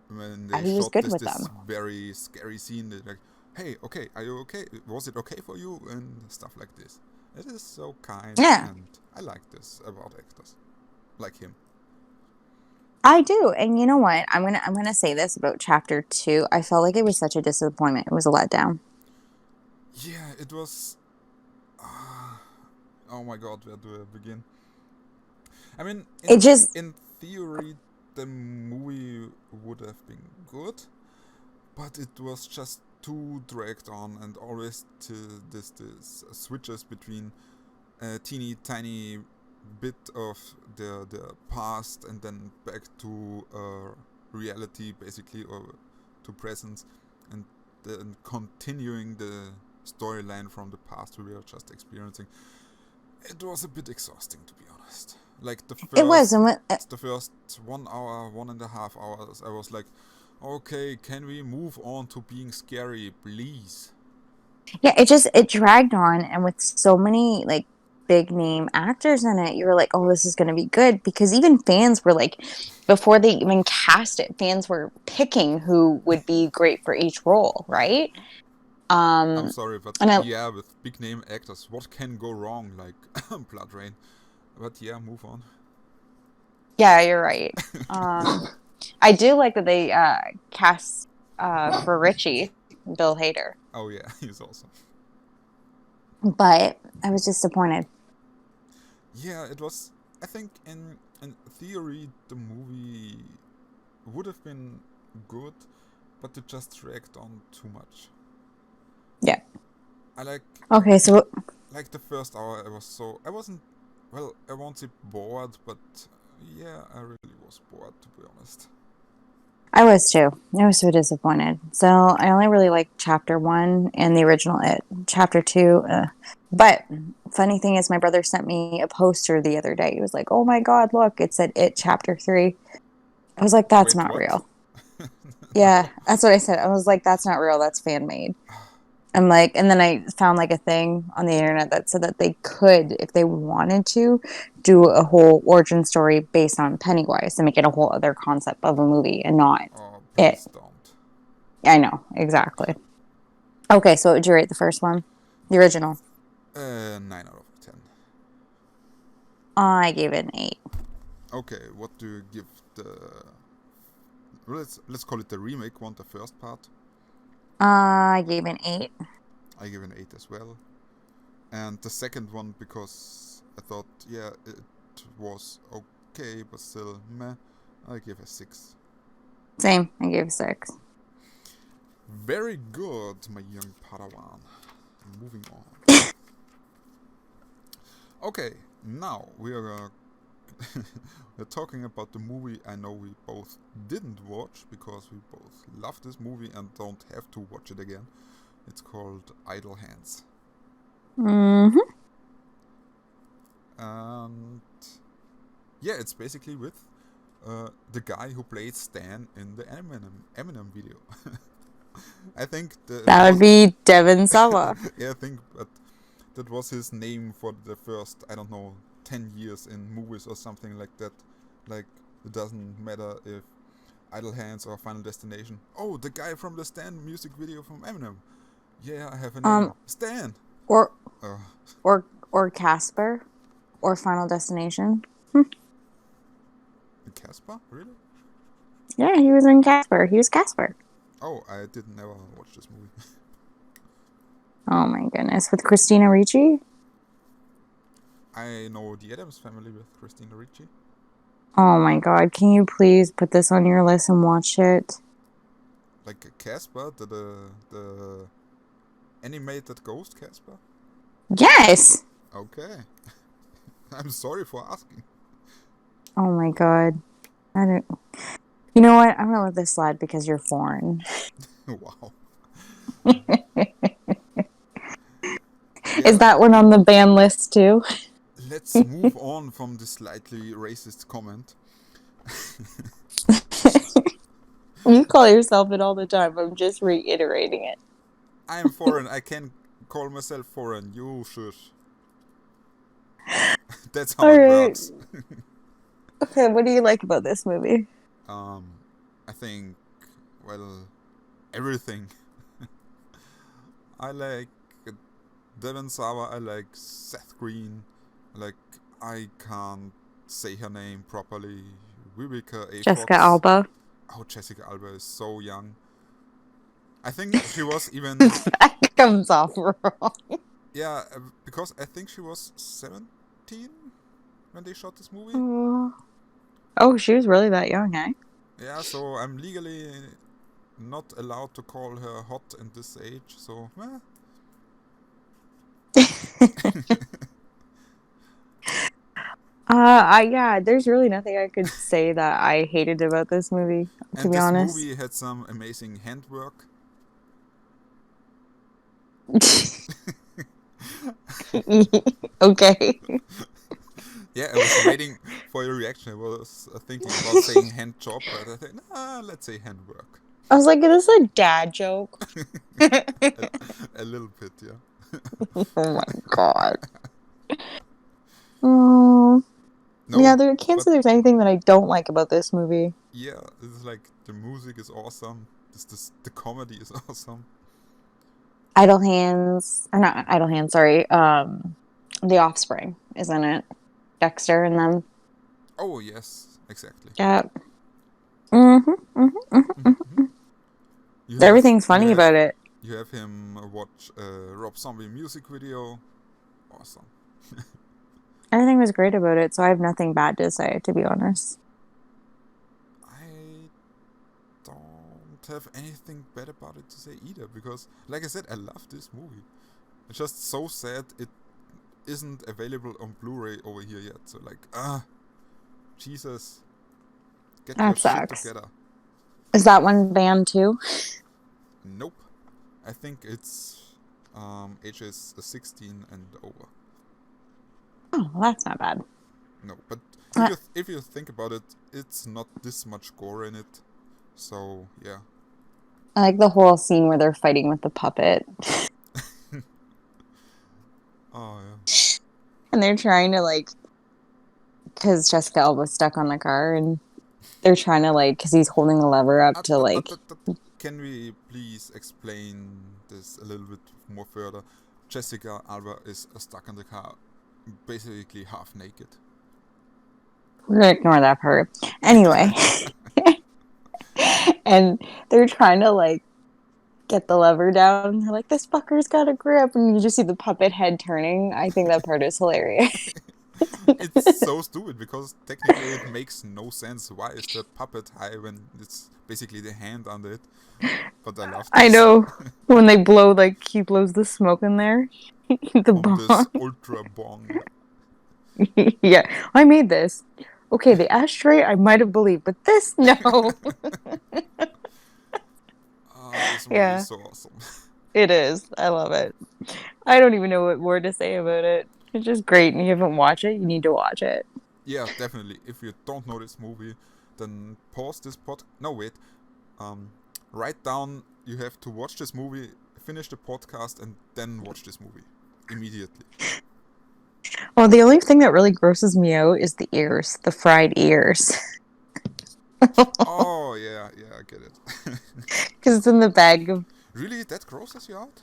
when they He was shot good this with them. very scary scene. They're like, "Hey, okay, are you okay? Was it okay for you?" and stuff like this. It is so kind, Yeah, and I like this about actors like him. I do. And you know what? I'm gonna say this about chapter 2. I felt like it was such a disappointment. It was a letdown. Yeah, it was. Uh, oh my God, where do I begin? I mean, It just in theory, the movie would have been good, but it was just too dragged on, and always to this switches between a teeny tiny bit of the past and then back to reality, basically, or to presence, and then continuing the storyline from the past we were just experiencing. It was a bit exhausting, to be honest. Like it was, and the first 1 hour, 1.5 hours, I was like, okay, can we move on to being scary, please? yeah, it dragged on, and with so many like big name actors in it, you were like, oh, this is going to be good because even fans were like, before they even cast it, fans were picking who would be great for each role, right? I'm Um, sorry, but and I, yeah, with big name actors, what can go wrong? Like Blood Rain. But yeah, move on. yeah, you're right. Um, I do like that they cast for Richie Bill Hader, Oh yeah, he's awesome. but I was disappointed. Yeah, it was. I think in theory the movie would have been good, but it just dragged on too much. Yeah. I Okay, so like the first hour. I wasn't, well, I won't say bored, but yeah, I really was bored, to be honest. I was too. I was so disappointed. So I only really liked chapter 1 and the original It. Chapter 2, but funny thing is, my brother sent me a poster the other day. He was like, "Oh my God, look! It said It chapter 3." I was like, "That's Wait, not what? real." Yeah, that's what I said. I was like, "That's not real. That's fan made." I'm like, and then I found like a thing on the internet that said that they could, if they wanted to, do a whole origin story based on Pennywise and make it a whole other concept of a movie and not Oh, It. please don't. I know, exactly. Okay, so what would you rate the first one? The original. 9 out of 10. I gave it an 8. Okay, what do you give the? Let's call it the remake one, the first part. I gave it an 8. I give an 8 as well. And the second one, because I thought, yeah, it was okay, but still meh, I give a 6. Same, I gave 6. Very good, my young Padawan. Moving on. Okay, now we are we're talking about the movie I know we both didn't watch because we both love this movie and don't have to watch it again. It's called Idle Hands. Mm-hmm. And yeah, it's basically with the guy who played Stan in the Eminem video. I think it That would was be Devin Sawa. yeah, I think that was his name for the first, I don't know, 10 years in movies or something like that. Like, it doesn't matter if Idle Hands or Final Destination. Oh, the guy from the Stan music video from Eminem. Yeah, I have a name. Um, Stan. or Uh, or Casper, or Final Destination. Casper? Really? Yeah, he was in Casper. He was Casper. Oh, I didn't never watch this movie. Oh my goodness. With Christina Ricci? I know the Addams Family with Christina Ricci. Oh my god. Can you please put this on your list and watch it? Like Casper, the animated ghost Casper. Yes! Okay. I'm sorry for asking. Oh my god. I don't. You know what? I'm gonna let this slide because you're foreign. Wow. Is Yeah. that one on the ban list too? Let's move on from this slightly racist comment. You call yourself it all the time. I'm just reiterating it. I'm foreign. I can call myself foreign. You should. That's how All it right. works. Okay, what do you like about this movie? I think, well, everything. I like Devon Sawa. I like Seth Green. I can't say her name properly. Vivica A. Jessica Fox. Alba. Oh, Jessica Alba is so young. I think she was even. That comes off wrong. Yeah, because I think she was 17 when they shot this movie. Oh, she was really that young, eh? Yeah, so I'm legally not allowed to call her hot in this age, so Yeah, there's really nothing I could say that I hated about this movie, to And be this honest. movie had some amazing handwork. Okay. Yeah, I was waiting for your reaction. I was thinking about saying hand job, but I think, let's say handwork. I was like, is this a dad joke? A little bit, yeah. Oh my god. Oh. No, Yeah, I can't say there's anything that I don't like about this movie. Yeah, it's like the music is awesome. The comedy is awesome. Idle Hands, or not Idle Hands, sorry. The Offspring, isn't it? Dexter and them. Oh yes, exactly. Yeah. Everything's funny about it. You have him watch Rob Zombie music video. Awesome. Everything was great about it, so I have nothing bad to say, to be honest. I don't have anything bad about it to say either, because, like I said, I love this movie. It's just so sad it isn't available on Blu-ray over here yet. So Jesus, get That your sucks. shit together. Is that one banned too? Nope. I think it's ages 16 and over. Oh, well, that's not bad. No, but if you think about it, it's not this much gore in it. So, yeah. I like the whole scene where they're fighting with the puppet. Oh, yeah. And they're trying to, because Jessica Alba's stuck on the car, and they're trying to, because he's holding the lever up to, Can we please explain this a little bit more further? Jessica Alba is stuck in the car, basically half naked. We're gonna ignore that part. Anyway. And they're trying to, get the lever down. They're like, this fucker's got a grip. And you just see the puppet head turning. I think that part is hilarious. It's so stupid because technically it makes no sense. Why is the puppet high when it's basically the hand under it? But I love this. I know. When they blow, he blows the smoke in there. The bong. This ultra bong. Yeah, I made this. Okay, the ashtray I might have believed, but this, no. This movie is so awesome. It is. I love it. I don't even know what more to say about it. It's just great, and if you haven't watched it, you need to watch it. Yeah, definitely. If you don't know this movie, then pause this No, wait. Write down you have to watch this movie, finish the podcast, and then watch this movie immediately. Well, the only thing that really grosses me out is the ears, the fried ears. Oh, yeah, I get it. Because it's in the bag of... Really? That grosses you out?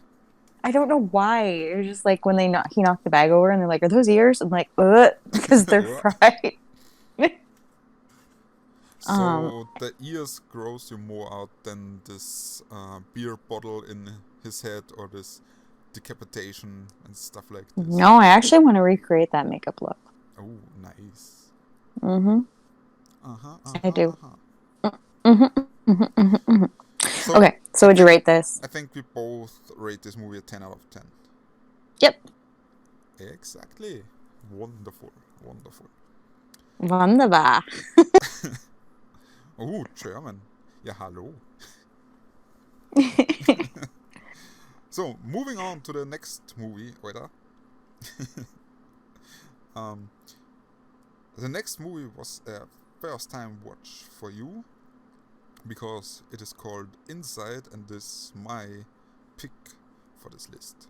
I don't know why. It was just when he knocked the bag over and they're like, are those ears? I'm like, because they're fried. Um, So the ears grows you more out than this beer bottle in his head or this decapitation and stuff like this. no, I actually want to recreate that makeup look. Oh, nice. Mm-hmm. I do. Uh-huh. Mm-hmm. So Okay, so would you rate this? I think we both rate this movie a 10 out of 10. Yep. Exactly. Wonderful. Wonderful. Wunderbar. Oh, German. Ja, hallo. So, moving on to the next movie, oder? The next movie was a first time watch for you because it is called Inside, and this is my pick for this list.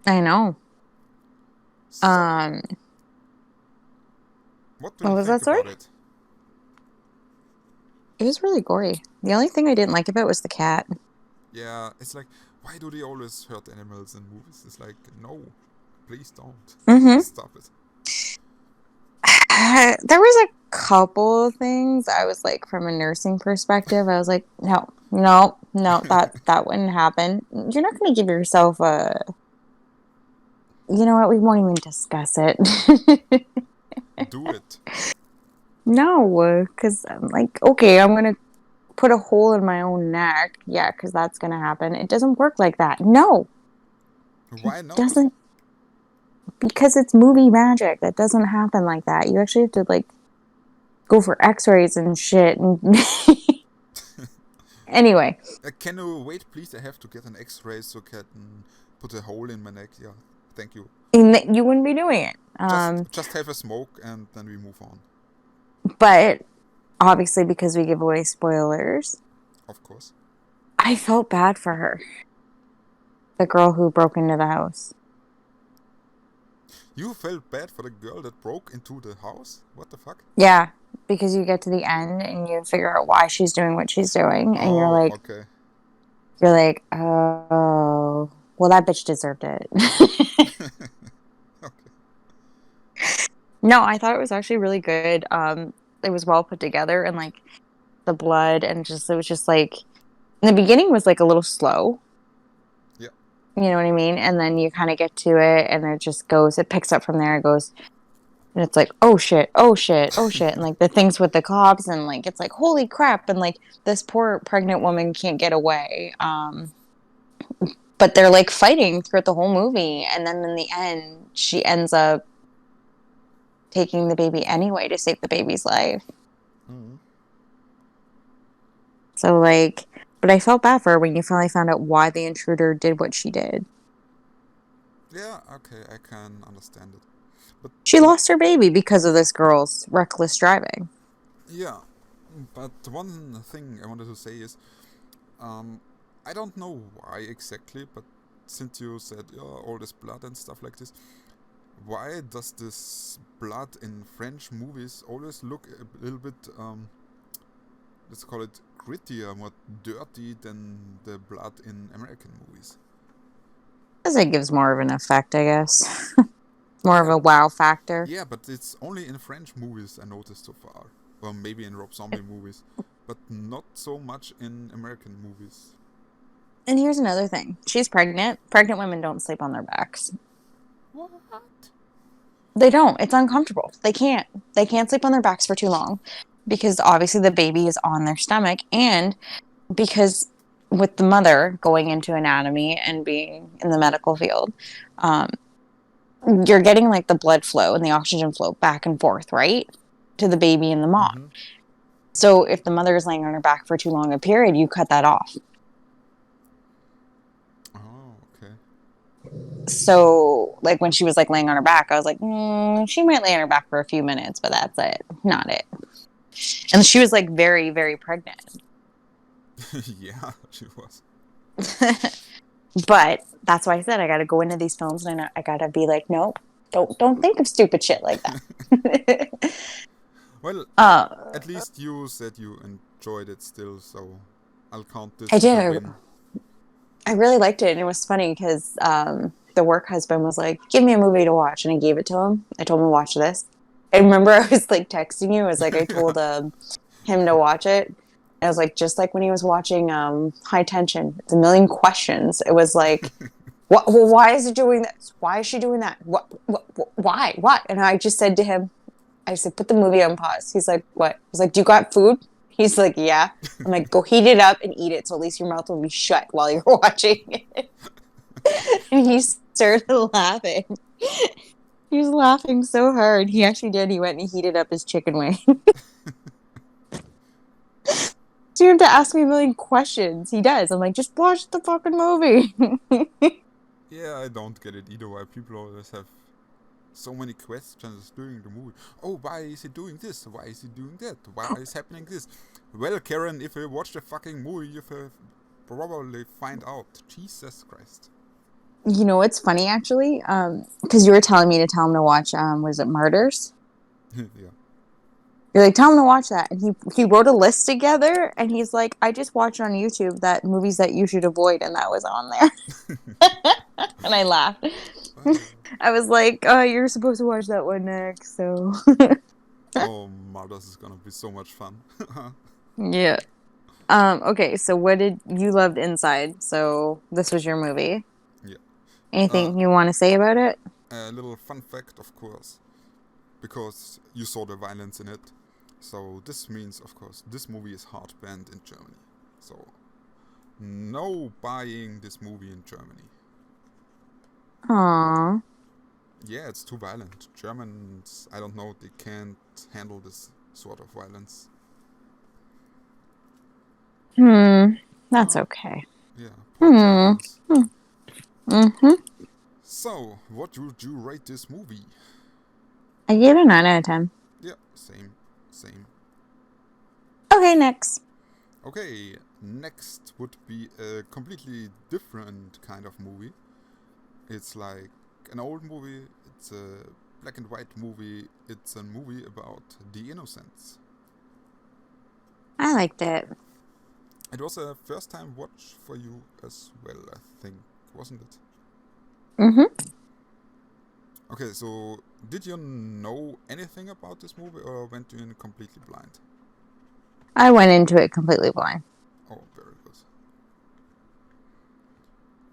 I know. So, what do What you was think that, sorry? about it? It was really gory. The only thing I didn't like about it was the cat. Yeah, it's like, why do they always hurt animals in movies? It's like, no, please don't. Mm-hmm. Stop it. There was a couple of things I was like, from a nursing perspective, I was like, no, that wouldn't happen. You're not going to give yourself a. You know what? We won't even discuss it. Do it. No, because I'm like, okay, I'm going to put a hole in my own neck. Yeah, because that's going to happen. It doesn't work like that. No. Why not? Doesn't. Because it's movie magic. That doesn't happen like that. You actually have to, like, go for x-rays and shit. And anyway. Can you wait, please? I have to get an x-ray so I can put a hole in my neck. Yeah, thank you. You wouldn't be doing it. Just have a smoke and then we move on. But obviously, because we give away spoilers, of course, I felt bad for her. The girl who broke into the house. You felt bad for the girl that broke into the house? What the fuck? Yeah, because you get to the end and you figure out why she's doing what she's doing, and you're like, okay. You're like, oh, well, that bitch deserved it. Okay. No, I thought it was actually really good. It was well put together, and like the blood, and just it was just like in the beginning was like a little slow. Yeah. You know what I mean? And then you kind of get to it, and it just goes. It picks up from there. It goes, and it's like, oh shit, oh shit, oh shit, and like the things with the cops, and like it's like, holy crap, and like this poor pregnant woman can't get away. But they're like fighting throughout the whole movie, and then in the end, she ends up taking the baby anyway to save the baby's life. Mm-hmm. So like, but I felt bad for her when you finally found out why the intruder did what she did. Yeah, okay, I can understand it. But she lost her baby because of this girl's reckless driving. Yeah, but one thing I wanted to say is, I don't know why exactly, but since you said all this blood and stuff like this, why does this blood in French movies always look a little bit, let's call it grittier, more dirty than the blood in American movies? Because it gives more of an effect, I guess. More of a wow factor. Yeah, but it's only in French movies I noticed so far. Or maybe in Rob Zombie movies. But not so much in American movies. And here's another thing. She's pregnant. Pregnant women don't sleep on their backs. What? They don't. It's uncomfortable. They can't. They can't sleep on their backs for too long. Because obviously the baby is on their stomach. And because with the mother going into anatomy and being in the medical field, you're getting like the blood flow and the oxygen flow back and forth, right? To the baby and the mom. Mm-hmm. So if the mother is laying on her back for too long a period, you cut that off. Oh, okay. So like when she was like laying on her back, I was like, she might lay on her back for a few minutes, but that's it. Not it. And she was like very, very pregnant. Yeah, she was. But that's why I said I got to go into these films and I got to be like, nope, don't think of stupid shit like that. Well, at least you said you enjoyed it still, so I'll count this as a win. I really liked it, and it was funny because the work husband was like, give me a movie to watch, and I gave it to him. I told him to watch this. I remember I was like texting you. I was like, I told him to watch it. I was like, just like when he was watching High Tension, it's a million questions. It was like, what? Well, why is it doing this? Why is she doing that? Why? What? And I just said to him, I said, put the movie on pause. He's like, what? I was like, do you got food? He's like, yeah. I'm like, go heat it up and eat it, so at least your mouth will be shut while you're watching it. And he started laughing. He was laughing so hard. He actually did. He went and heated up his chicken wing. So you have to ask me a million questions. He does. I'm like, just watch the fucking movie. Yeah, I don't get it either. Why people always have so many questions during the movie. Oh, why is he doing this? Why is he doing that? Why is happening this? Well, Karen, if you watch the fucking movie, you will probably find out. Jesus Christ. You know what's funny actually? Because you were telling me to tell him to watch. Was it Martyrs? Yeah. You're like, tell him to watch that, and he wrote a list together, and he's like, I just watched on YouTube that movies that you should avoid, and that was on there. And I laughed. I was like, you're supposed to watch that one next, so. Oh, Martyrs is gonna be so much fun. Yeah. Okay, so what did you loved Inside? So this was your movie. Yeah. Anything you want to say about it? A little fun fact, of course, because you saw the violence in it. So this means, of course, this movie is hard banned in Germany. So no buying this movie in Germany. Aww. Yeah, it's too violent. Germans, I don't know, they can't handle this sort of violence. That's okay. Yeah, poor Germans. Mm-hmm. So, what would you rate this movie? I gave it a 9 out of 10. Yeah, same. Okay, next. Okay, next would be a completely different kind of movie. It's like an old movie, it's a black and white movie, it's a movie about the innocents. I liked it. It was a first time watch for you as well, I think, wasn't it? Mm-hmm. Okay, so did you know anything about this movie or went you in completely blind? I went into it completely blind. Oh, very good.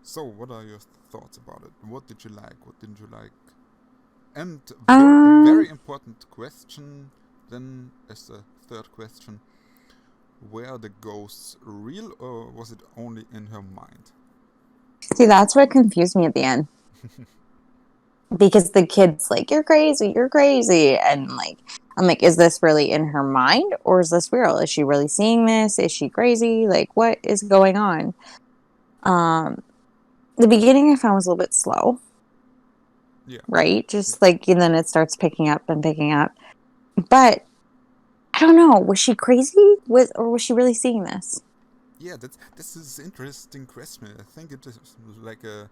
So, what are your thoughts about it? What did you like? What didn't you like? And very important question then as a third question. Were the ghosts real or was it only in her mind? See, that's what confused me at the end. Because the kid's like, you're crazy. And like, I'm like, is this really in her mind or is this real? Is she really seeing this? Is she crazy? Like, what is going on? The beginning I found was a little bit slow. Yeah. Right? Just like, and then it starts picking up. But I don't know. Was she crazy? Or was she really seeing this? Yeah, this is an interesting question. I think it is like a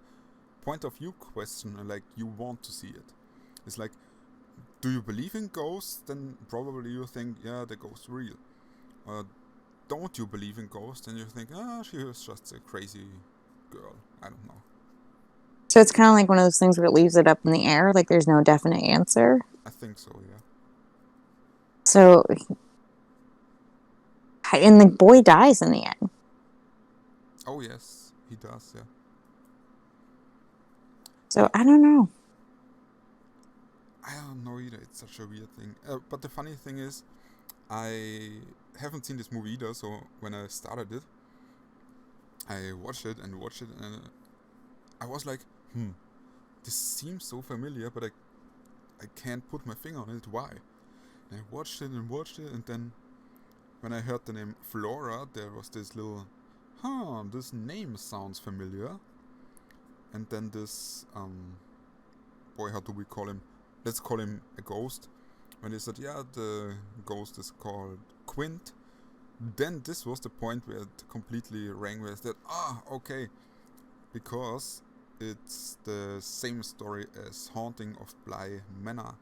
point of view question, like you want to see it. It's like, do you believe in ghosts? Then probably you think, yeah, the ghost's real. Don't you believe in ghosts? Then you think, she is just a crazy girl. I don't know. So it's kind of like one of those things where it leaves it up in the air, like there's no definite answer. I think so, yeah. So, and the boy dies in the end. Oh yes, he does, yeah. So I don't know. I don't know either. It's such a weird thing. But the funny thing is, I haven't seen this movie either. So when I started it, I watched it, and I was like, this seems so familiar, but I can't put my finger on it. Why? And I watched it, and then when I heard the name Flora, there was this little, this name sounds familiar. And then this, boy, how do we call him? Let's call him a ghost. When they said, yeah, the ghost is called Quint, then this was the point where it completely rang with that, okay, because it's the same story as Haunting of Bly Manor.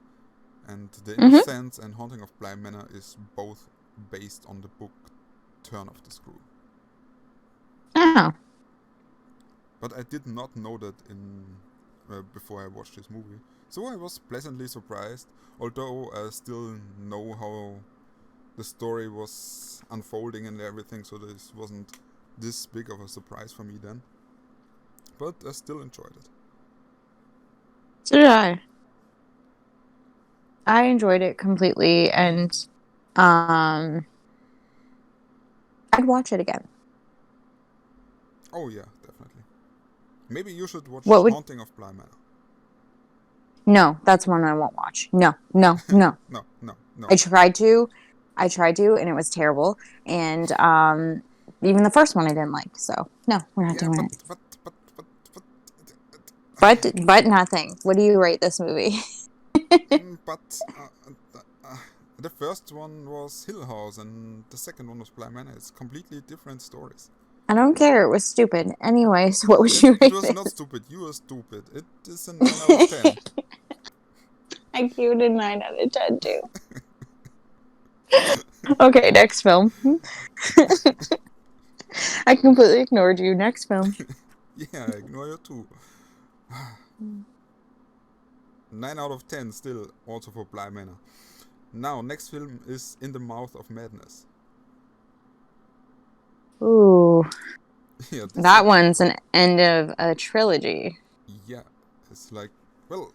And the Innocents and Haunting of Bly Manor is both based on the book Turn of the Screw. Oh. But I did not know that in before I watched this movie. So I was pleasantly surprised, although I still know how the story was unfolding and everything, so this wasn't this big of a surprise for me then. But I still enjoyed it. So did I. I enjoyed it completely, and I'd watch it again. Oh yeah, definitely. Maybe you should watch What would? Haunting of Bly Manor. No, that's one I won't watch. No. No, no. I tried to, and it was terrible. And even the first one I didn't like. So no, we're not Yeah, doing it. but But nothing. What do you rate this movie? but the first one was Hill House and the second one was Bly Manor. It's completely different stories. I don't care. It was stupid. Anyway, so what would you rate It was this? not stupid. You were stupid. It is a 9 out of 10. I gave it a 9 out of 10 too. Okay, next film. I completely ignored you. Next film. Yeah, I ignore you too. 9 out of 10 still, also for Bly Manor. Now, next film is In the Mouth of Madness. Ooh. Yeah, That one's an end of a trilogy. Yeah, it's like, well,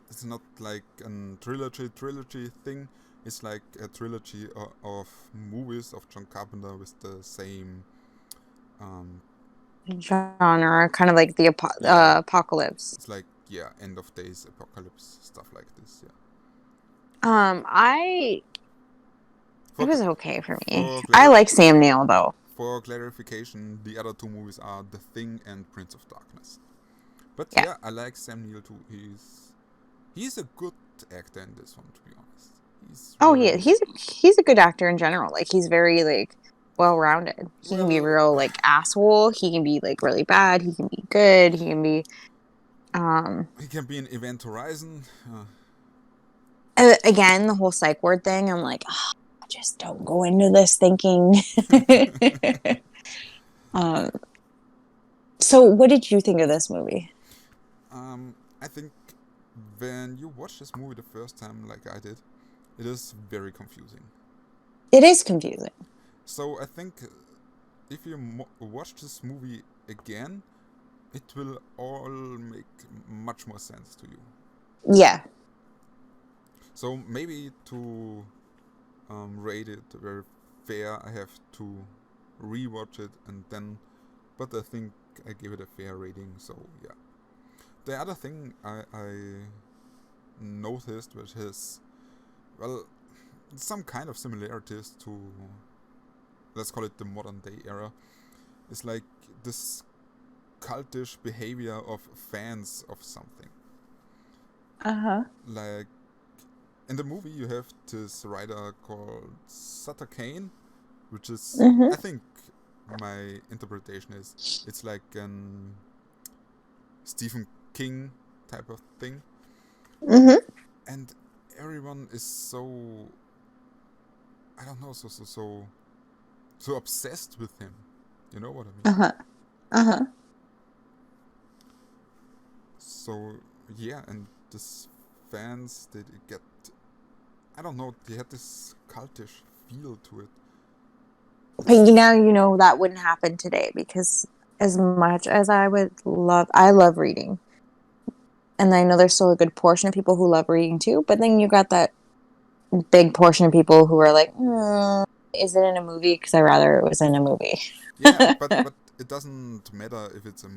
it's not like a trilogy thing. It's like a trilogy of movies of John Carpenter with the same genre, kind of like the apocalypse. It's like, yeah, end of days, apocalypse, stuff like this. Yeah. It was okay for me. For I like Sam Neill though. For clarification, the other two movies are The Thing and Prince of Darkness. But yeah, I like Sam Neill too. He's a good actor in this one, to be honest. He's a good actor in general. Like he's very like well-rounded. He can be a real like asshole. He can be like really bad. He can be good. He can be He can be in Event Horizon. Again, the whole psych ward thing. I'm like, just don't go into this thinking. So what did you think of this movie? I think when you watch this movie the first time, like I did, it is very confusing. It is confusing. So I think if you watch this movie again, it will all make much more sense to you. Yeah. So maybe to rate it very fair, I have to rewatch it and then. But I think I give it a fair rating. So yeah. The other thing I noticed, which is, well, some kind of similarities to, let's call it the modern day era, is like this cultish behavior of fans of something. Like in the movie you have this writer called Sutter Kane, which is, I think my interpretation is, it's like an Stephen King type of thing. And everyone is so, I don't know, so obsessed with him. You know what I mean? So yeah, and this fans, they get, I don't know, they had this cultish feel to it. But now you know that wouldn't happen today, because as much as I love reading. And I know there's still a good portion of people who love reading too, but then you got that big portion of people who are like, is it in a movie? Because I'd rather it was in a movie. Yeah, but it doesn't matter if it's a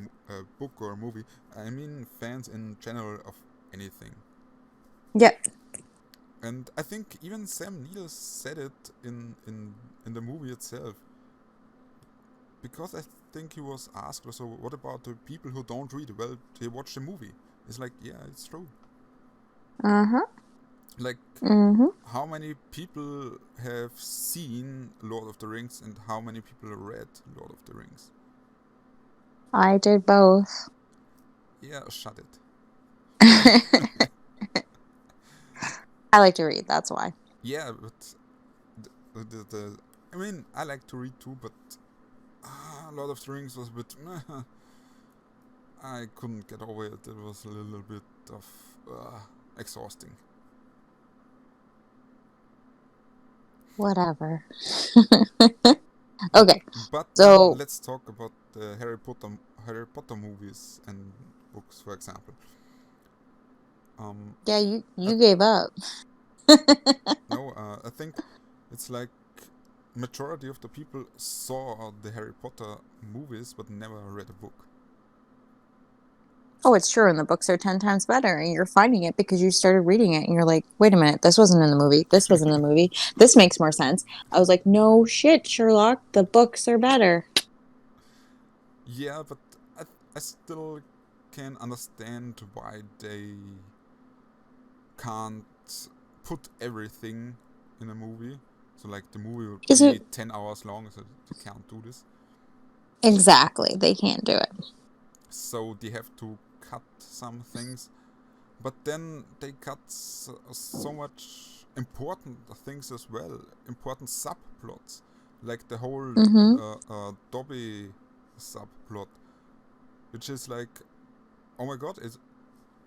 book or a movie. I mean fans in general of anything. Yep. And I think even Sam Neill said it in the movie itself. Because I think he was asked also, what about the people who don't read? Well, they watch the movie. It's like, yeah, it's true. Like, how many people have seen Lord of the Rings and how many people read Lord of the Rings? I did both. Yeah, shut it. I like to read, that's why. Yeah, but I mean, I like to read too, but Lord of the Rings was a bit. I couldn't get over it. It was a little bit of exhausting. Whatever. Okay, But then so let's talk about the Harry Potter movies and books, for example. yeah, I, you gave up. no, I think it's like majority of the people saw the Harry Potter movies but never read a book. Oh, it's true, and the books are 10 times better, and you're finding it because you started reading it, and you're like, wait a minute, this wasn't in the movie. This wasn't in the movie. This makes more sense. I was like, no shit, Sherlock, the books are better. Yeah, but I still can understand why they can't put everything in a movie. So like the movie would Is be it 10 hours long, so they can't do this. exactly? They can't do it. So they have to cut some things, but then they cut so much important things as well, important subplots, like the whole Mm-hmm. Dobby subplot, which is like, oh my god,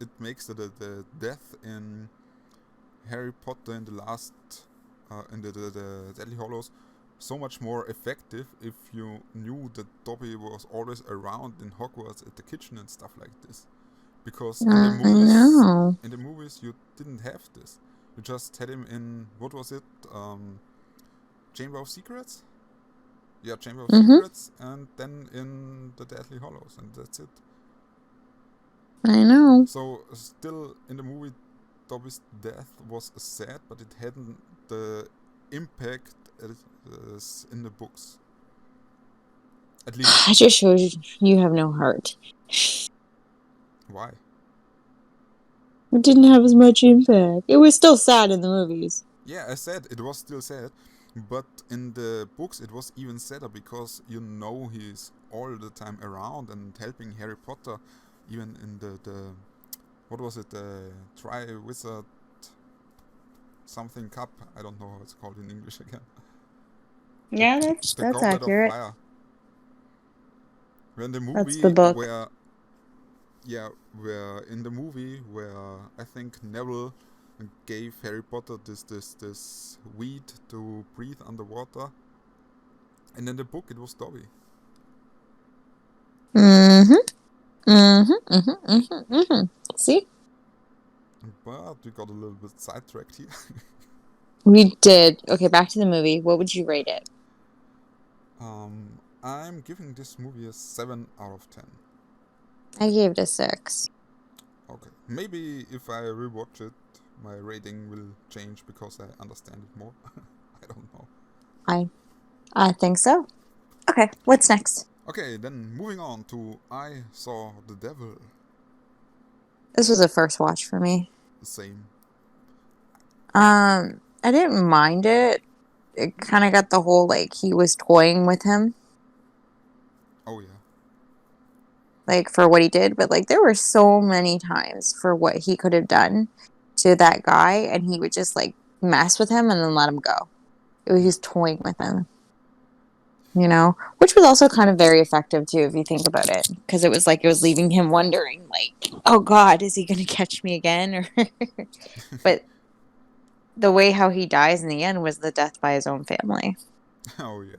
it makes the death in Harry Potter in the last in the Deadly Hollows so much more effective if you knew that Dobby was always around in Hogwarts at the kitchen and stuff like this. Because I know. in the movies you didn't have this. You just had him in, what was it? Chamber of Secrets? Yeah, Chamber of Mm-hmm. Secrets, and then in the Deathly Hollows, and that's it. I know. So still in the movie, Dobby's death was sad, but it hadn't the impact as in the books. At least, It just shows you have no heart. why? It didn't have as much impact. It was still sad in the movies. Yeah, I said it was still sad, but in the books it was even sadder because you know he's all the time around and helping Harry Potter, even in the what was it, the Tri-Wizard something cup? I don't know how it's called in English again. Yeah, The that's Goblet of accurate. Fire. When the That's the movie book. where in the movie where I think Neville gave Harry Potter this weed to breathe underwater, and in the book it was Dobby. Mm-hmm. Mm-hmm. Mm-hmm. Mm-hmm. Mm-hmm. See? But we got a little bit sidetracked here. We did. Okay, back to the movie. What would you rate it? I'm giving this movie a 7 out of 10. I gave it a 6. Okay, maybe if I rewatch it, my rating will change because I understand it more. I don't know. I think so. Okay, what's next? Okay, then moving on to I Saw the Devil. This was a first watch for me. Same. I didn't mind it. It kind of got the whole like he was toying with him, Oh yeah. like for what he did, but like there were so many times for what he could have done to that guy, and he would just like mess with him and then let him go. It was Yeah. just toying with him, which was also kind of very effective too, if you think about it, because it was like it was leaving him wondering, like, oh God, is he going to catch me again? Or, but the way how he dies in the end was the death by his own family. Oh yeah.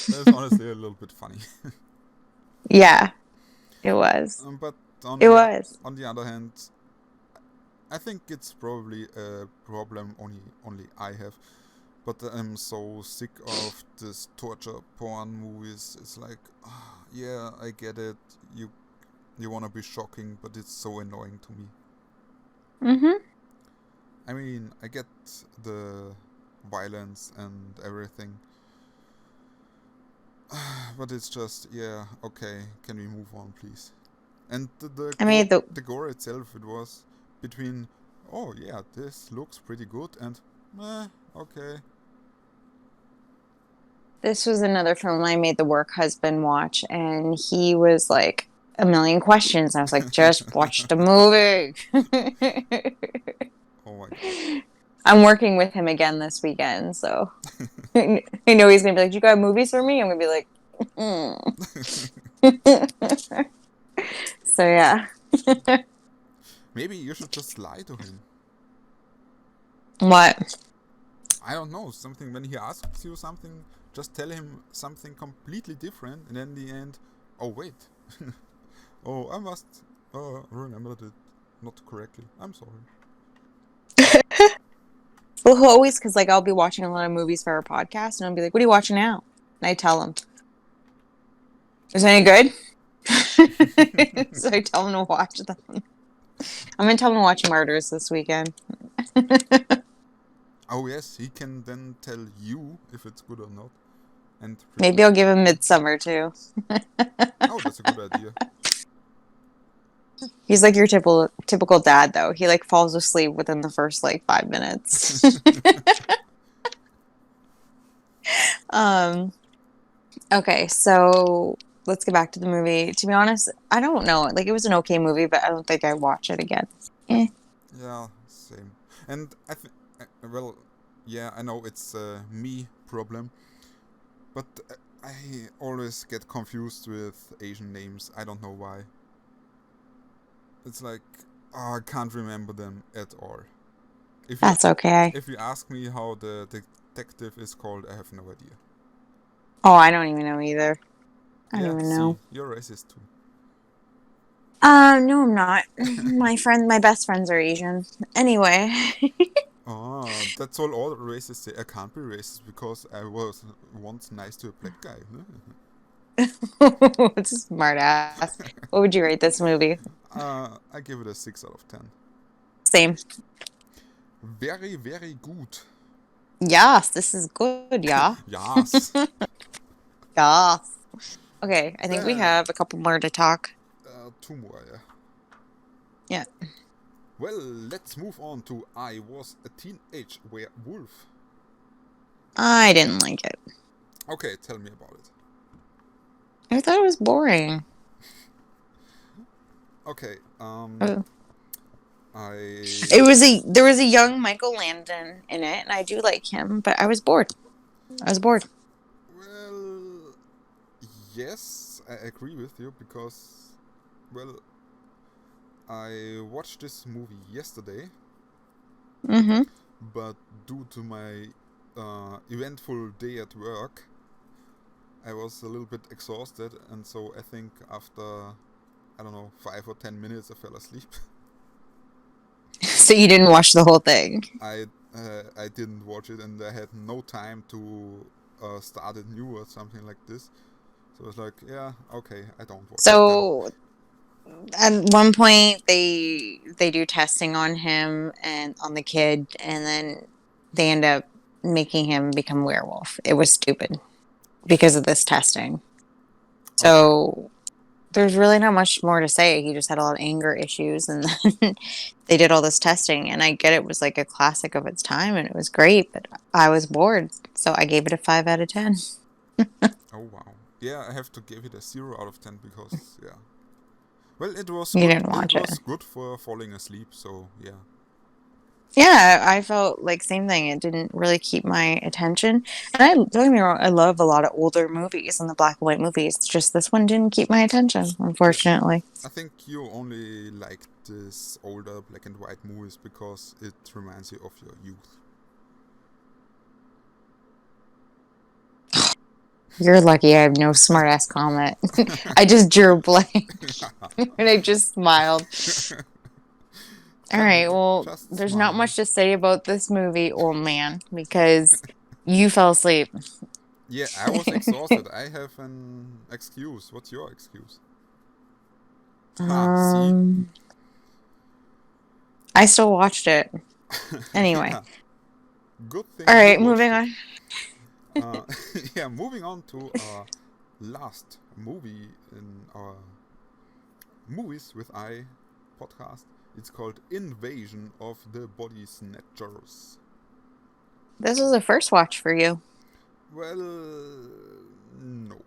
That's honestly a little bit funny. Yeah, it was. But It was. on the other hand, I think it's probably a problem only I have. But I'm so sick of this torture porn movies. It's like, yeah, I get it. You wanna be shocking, but it's so annoying to me. Mm-hmm. I mean, I get the violence and everything, but it's just, yeah, okay. Can we move on, please? And I mean, the gore itself, it was between, oh yeah, this looks pretty good, and okay. this was another film I made the work husband watch, and he was like a million questions. I was like, just watch the movie. Oh my I'm working with him again this weekend, so I know he's gonna be like, "You got movies for me?" I'm gonna be like, god. So yeah. Maybe you should just lie to him. What? I don't know, something when he asks you something, just tell him something completely different, and then in the end, oh wait, oh I must remembered it not correctly. I'm sorry. Well, always because like I'll be watching a lot of movies for our podcast, and I'll be like, "What are you watching now?" And I tell him, "Is it any good?" So I tell him to watch them. I'm gonna tell him to watch Martyrs this weekend. Oh yes, he can then tell you if it's good or not, and Maybe I'll give him Midsummer too. oh, that's a good idea. He's like your typical dad, though. He like falls asleep within the first like 5 minutes. um. Okay, so let's get back to the movie. To be honest, I don't know. Like it was an okay movie, but I don't think I'd watch it again. Eh. Yeah, same. And I think, well, yeah, I know it's a me problem, but I always get confused with Asian names. I don't know why. It's like, oh, I can't remember them at all. If you That's okay. if you ask me how the detective is called, I have no idea. Oh, I don't even know either. I don't Yeah, even see, know. you're racist too. No, I'm not. My best friends are Asian. Anyway. Ah, that's all racists say. I can't be racist because I was once nice to a black guy. It's a smart ass. What would you rate this movie? I give it a 6 out of 10. Same. Very, very good. Yes, this is good, yeah. Yes. Yes. Okay, I think we Then, have a couple more to talk. 2 more, yeah. Yeah. Well, let's move on to I Was a Teenage Werewolf. I didn't like it. Okay, tell me about it. I thought it was boring. Okay, Uh, I... there was a young Michael Landon in it, and I do like him, but I was bored. I was bored. Well, yes, I agree with you because, well, I watched this movie yesterday, Mm-hmm. but due to my eventful day at work, I was a little bit exhausted, and so I think after, I don't know, 5 or 10 minutes I fell asleep. So you didn't watch the whole thing. I didn't watch it, and I had no time to start it new or something like this. So I was like, yeah, okay, I don't watch it then. So at one point they do testing on him and on the kid, and then they end up making him become a werewolf. It was stupid because of this testing. Okay. So there's really not much more to say. He just had a lot of anger issues, and then they did all this testing. And I get it was like a classic of its time, and it was great, but I was bored, so I gave it a 5 out of 10. Oh wow. Yeah, I have to give it a 0 out of 10 because yeah. Well, it was You good. didn't It watch it. was good for falling asleep. So yeah. Yeah, I felt like same thing. It didn't really keep my attention. And I don't get me wrong, I love a lot of older movies and the black and white movies. It's just this one didn't keep my attention, Yeah. unfortunately. I think you only like this older black and white movies because it reminds you of your youth. You're lucky I have no smart ass comment. I just drew a blank and I just smiled. All right, well, Just there's not smile. much to say about this movie, old man, because you fell asleep. Yeah, I was exhausted. I have an excuse. What's your excuse? Ha, see? um, I still watched it. Anyway, Yeah, good all thing you right, moving watched it. on. Uh, yeah, moving on to our last movie in our Movies with I podcast. It's called Invasion of the Body Snatchers. This was a first watch for you. Well, no.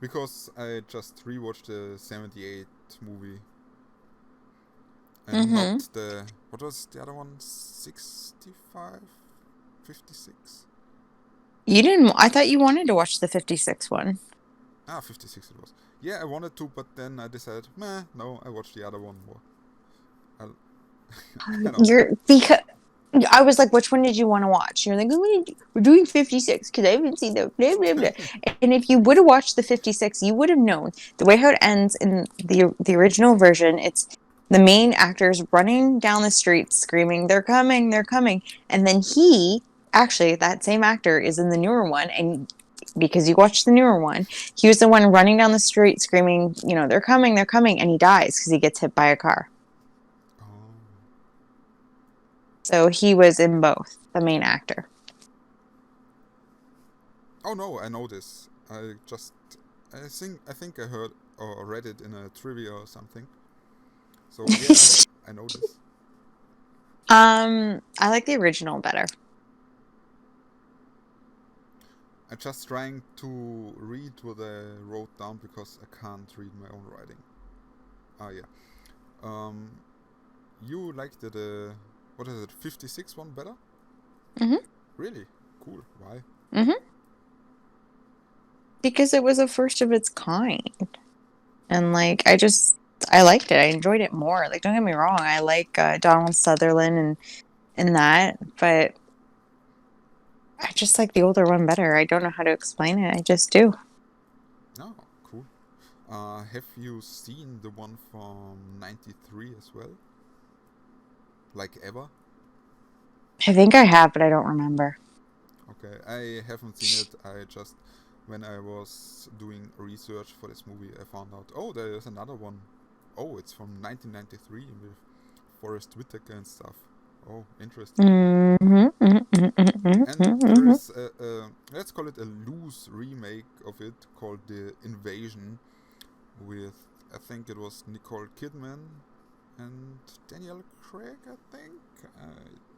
Because I just rewatched the 78 movie and Mm-hmm. not the. What was the other one? 65? 56? You didn't. I thought you wanted to watch the 56 one. 56 it was. Yeah, I wanted to, but then I decided, meh, no, I watched the other one more. I, I know. Because I was like, which one did you want to watch? You're like, we're doing 56 because I haven't seen the blah, blah, blah. And if you would have watched the 56, you would have known the way how it ends in the original version. It's the main actors running down the street screaming, they're coming, they're coming. And then actually, that same actor is in the newer one. And because you watched the newer one, he was the one running down the street screaming, they're coming, they're coming. And he dies because he gets hit by a car. Oh. So he was in both, the main actor. Oh no, I know this. I think I heard or read it in a trivia or something. So yeah, I know this. I like the original better. I'm just trying to read what I wrote down because I can't read my own writing. Ah yeah. Um, you liked the what is it, 56 one better? Mm-hmm. Really? Cool. Why? Mm-hmm. Because it was a first of its kind. And I liked it. I enjoyed it more. Like, don't get me wrong, I like Donald Sutherland and that, but I just like the older one better. I don't know how to explain it. I just do. Oh, cool. Have you seen the one from '93 as well? Like ever? I think I have, but I don't remember. Okay, I haven't seen it. I just, when I was doing research for this movie, I found out, oh, there is another one. Oh, it's from 1993 with Forrest Whitaker and stuff. Oh, interesting. Mm-hmm, mm-hmm, And mm-hmm, there mm-hmm. is let's call it a loose remake of it called The Invasion with, I think it was Nicole Kidman and Daniel Craig, I think.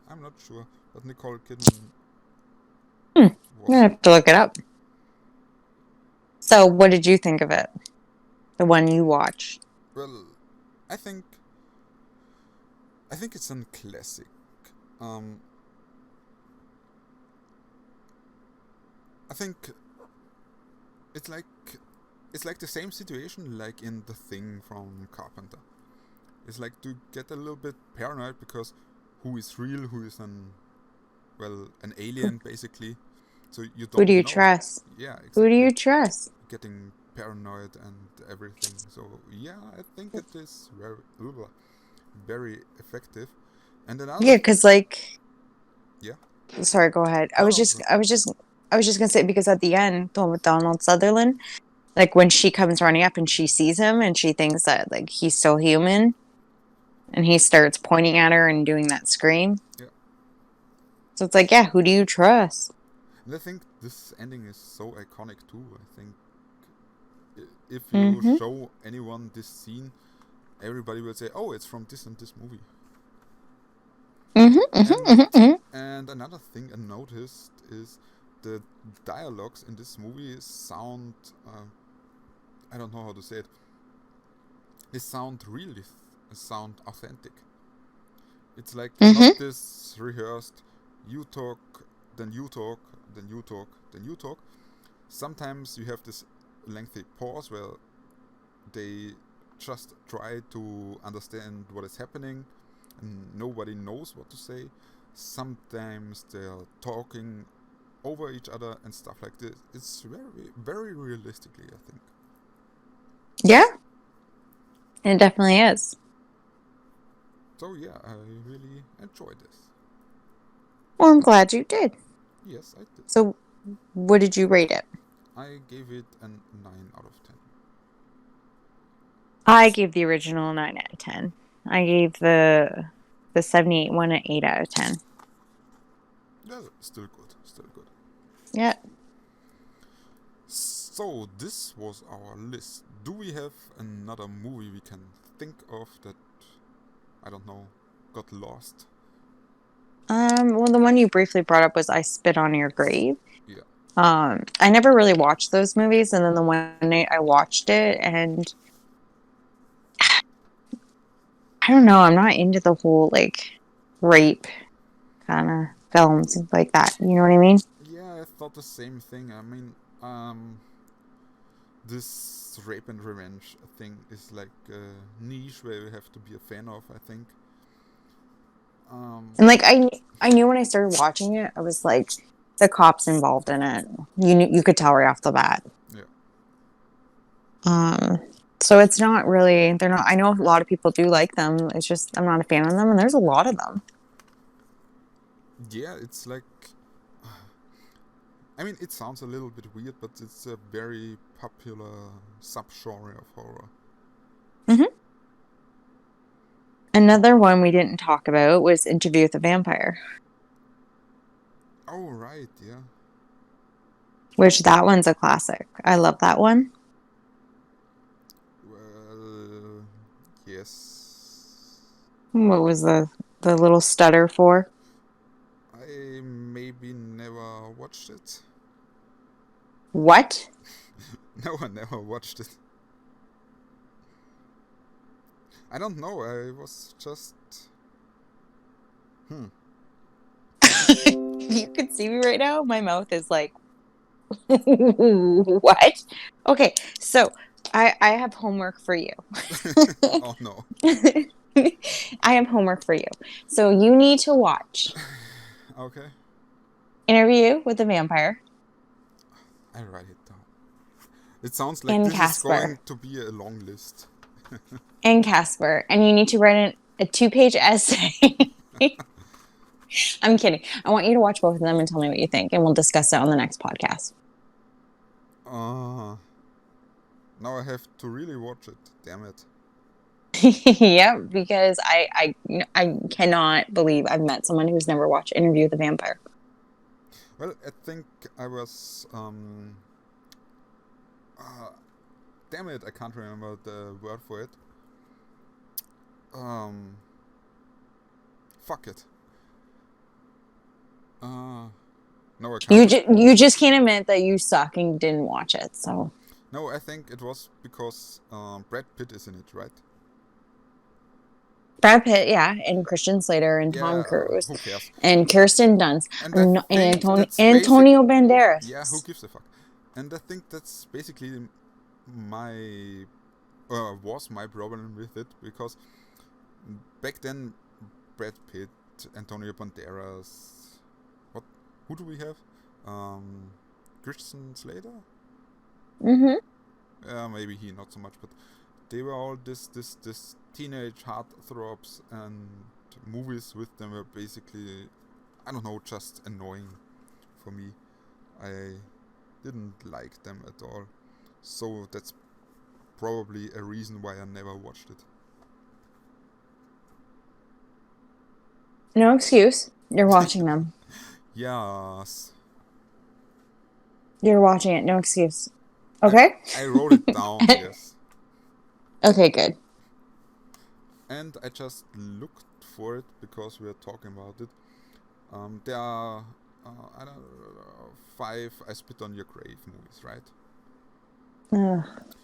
I'm not sure, but Nicole Kidman I'm gonna was. have to look it up. So, what did you think of it? The one you watched? Well, I think I think it's a classic. Um, I think it's like it's like the same situation like in The Thing from Carpenter. It's like to get a little bit paranoid because who is real, who is an alien basically. So you Who do don't you know. trust? Yeah, Who do exactly. you trust? Getting paranoid and everything. So yeah, I think it is very effective. And another Yeah, because like, yeah. sorry, go ahead. No, no, go. I was just gonna say because at the end, the one with Donald Sutherland, like when she comes running up and she sees him and she thinks that like he's still human, and he starts pointing at her and doing that scream. Yeah. So it's like, yeah, who do you trust? And I think this ending is so iconic too. I think if you Mm-hmm. show anyone this scene, everybody will say, "Oh, it's from this and this movie." Mm-hmm. And Mm-hmm. Mm-hmm. and another thing I noticed is the dialogues in this movie sound. I don't know how to say it. They sound real. They sound authentic. It's like Mm-hmm. not this rehearsed. You talk, then you talk, then you talk, then you talk. Sometimes you have this lengthy pause where they just try to understand what is happening and nobody knows what to say. Sometimes they're talking over each other and stuff like this. It's very realistically, I think. Yeah, it definitely is. So yeah, I really enjoyed this. Well, I'm glad you did. Yes, I did. So, what did you rate it? I gave it a 9 out of 10. I gave the original a 9 out of 10. I gave the 78 one an 8 out of 10. Yeah, still good, still good. Yeah. So this was our list. Do we have another movie we can think of that, I don't know, got lost? Well, the one you briefly brought up was I Spit on Your Grave. Yeah. I never really watched those movies, and then the one night I watched it, and I don't know, I'm not into the whole like rape kind of films like that. You know what I mean? Yeah, I thought the same thing. I mean, this rape and revenge thing is like a niche where you have to be a fan of, I think. And like I knew when I started watching it, I was like, the cops involved in it. You could tell right off the bat. Yeah. So it's not really. They're not. I know a lot of people do like them. It's just I'm not a fan of them, and there's a lot of them. Yeah, it's like. I mean, it sounds a little bit weird, but it's a very popular subgenre of horror. Mm-hmm. Another one we didn't talk about was Interview with a Vampire. Oh, right, yeah. Which that one's a classic. I love that one. Well, yes. What was the little stutter for? I maybe never watched it. What? No, I never watched it. I don't know, I was just... You could see me right now. My mouth is like, what? Okay, so I have homework for you. Oh no. I have homework for you. So you need to watch Okay. Interview with the Vampire I write it down. It sounds like and this is Casper. going to be a long list. And Casper. And you need to write a 2-page essay. I'm kidding. I want you to watch both of them and tell me what you think, and we'll discuss it on the next podcast. Now I have to really watch it. Damn it. Yeah, because I cannot believe I've met someone who's never watched Interview with the Vampire. Well, I think I was... damn it, I can't remember the word for it. Fuck it. No, I can't. You just can't admit that you suck and didn't watch it. So No, I think it was because Brad Pitt is in it, right? Brad Pitt, yeah, and Christian Slater and Tom Cruise who cares? and Kirsten Dunst And and Antonio Banderas. Yeah, who gives a fuck? And I think that's basically my was my problem with it, because back then Brad Pitt, Antonio Banderas, who do we have? Christian Slater? Mm-hmm. Maybe he not so much, but they were all this teenage heartthrobs, and movies with them were basically, I don't know, just annoying for me. I didn't like them at all. So that's probably a reason why I never watched it. No excuse. You're watching them. Yes. You're watching it. No excuse. Okay? I wrote it down, yes. Okay, good. And I just looked for it because we are talking about it. There are, I don't know, 5 I Spit on Your Grave movies, right?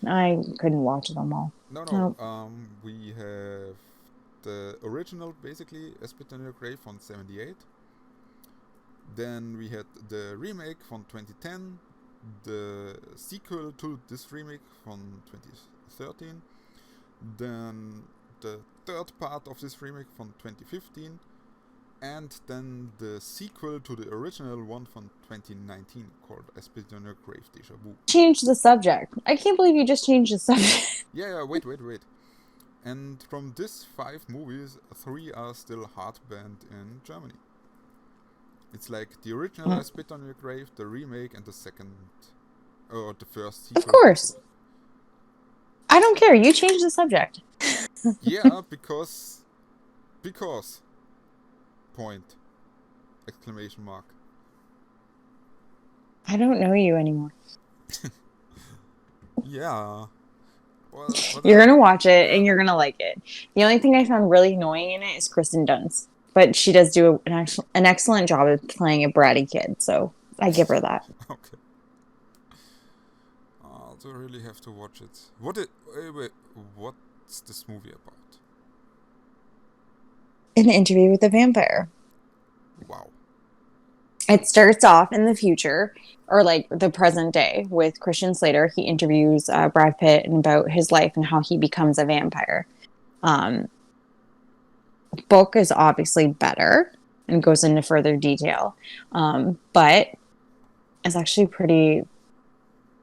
I couldn't watch them all. No. Nope. We have the original, basically, I Spit on Your Grave from 78. Then we had the remake from 2010, the sequel to this remake from 2013, then the third part of this remake from 2015, and then the sequel to the original one from 2019 called I Spit on Your Grave Deja Vu. Change the subject. I can't believe you just changed the subject. Yeah, wait. And from these 5 movies, 3 are still hard banned in Germany. It's like the original I Spit on Your Grave, the remake, and the second, or the first sequel. Of course. I don't care. You change the subject. Yeah, because... Point. Exclamation mark. I don't know you anymore. Yeah. Well, you're going to watch it and you're going to like it. The only thing I found really annoying in it is Kristen Dunst. But she does do an excellent job of playing a bratty kid, so I give her that. Okay. Do I really have to watch it? What's this movie about? An Interview with a Vampire. Wow. It starts off in the future, or like the present day, with Christian Slater. He interviews Brad Pitt and about his life and how he becomes a vampire. Um, Book is obviously better and goes into further detail, but it's actually pretty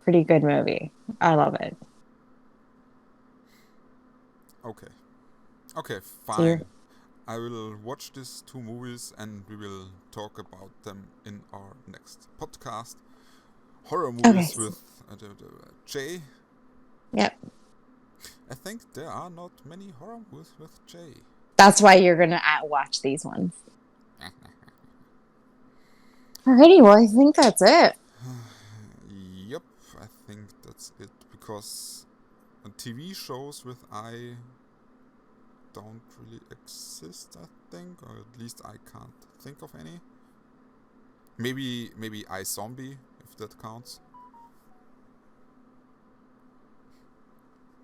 good movie. I love it. Okay. Okay, So you're fine. I will watch these two movies and we will talk about them in our next podcast. Horror okay. movies with Jay. Yep. I think there are not many horror movies with Jay. That's why you're gonna watch these ones. Alrighty, well, I think that's it. Yep, I think that's it. Because TV shows with I don't really exist, I think, or at least I can't think of any. Maybe iZombie, if that counts.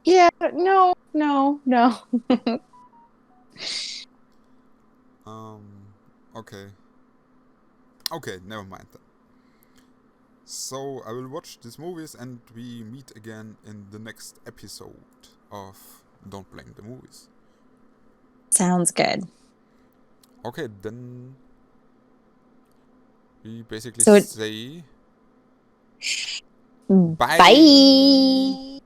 Yeah, no. Okay. Okay, never mind then. So I will watch these movies and we meet again in the next episode of Don't Blame the Movies. Sounds good. Okay, then we basically So say bye. bye.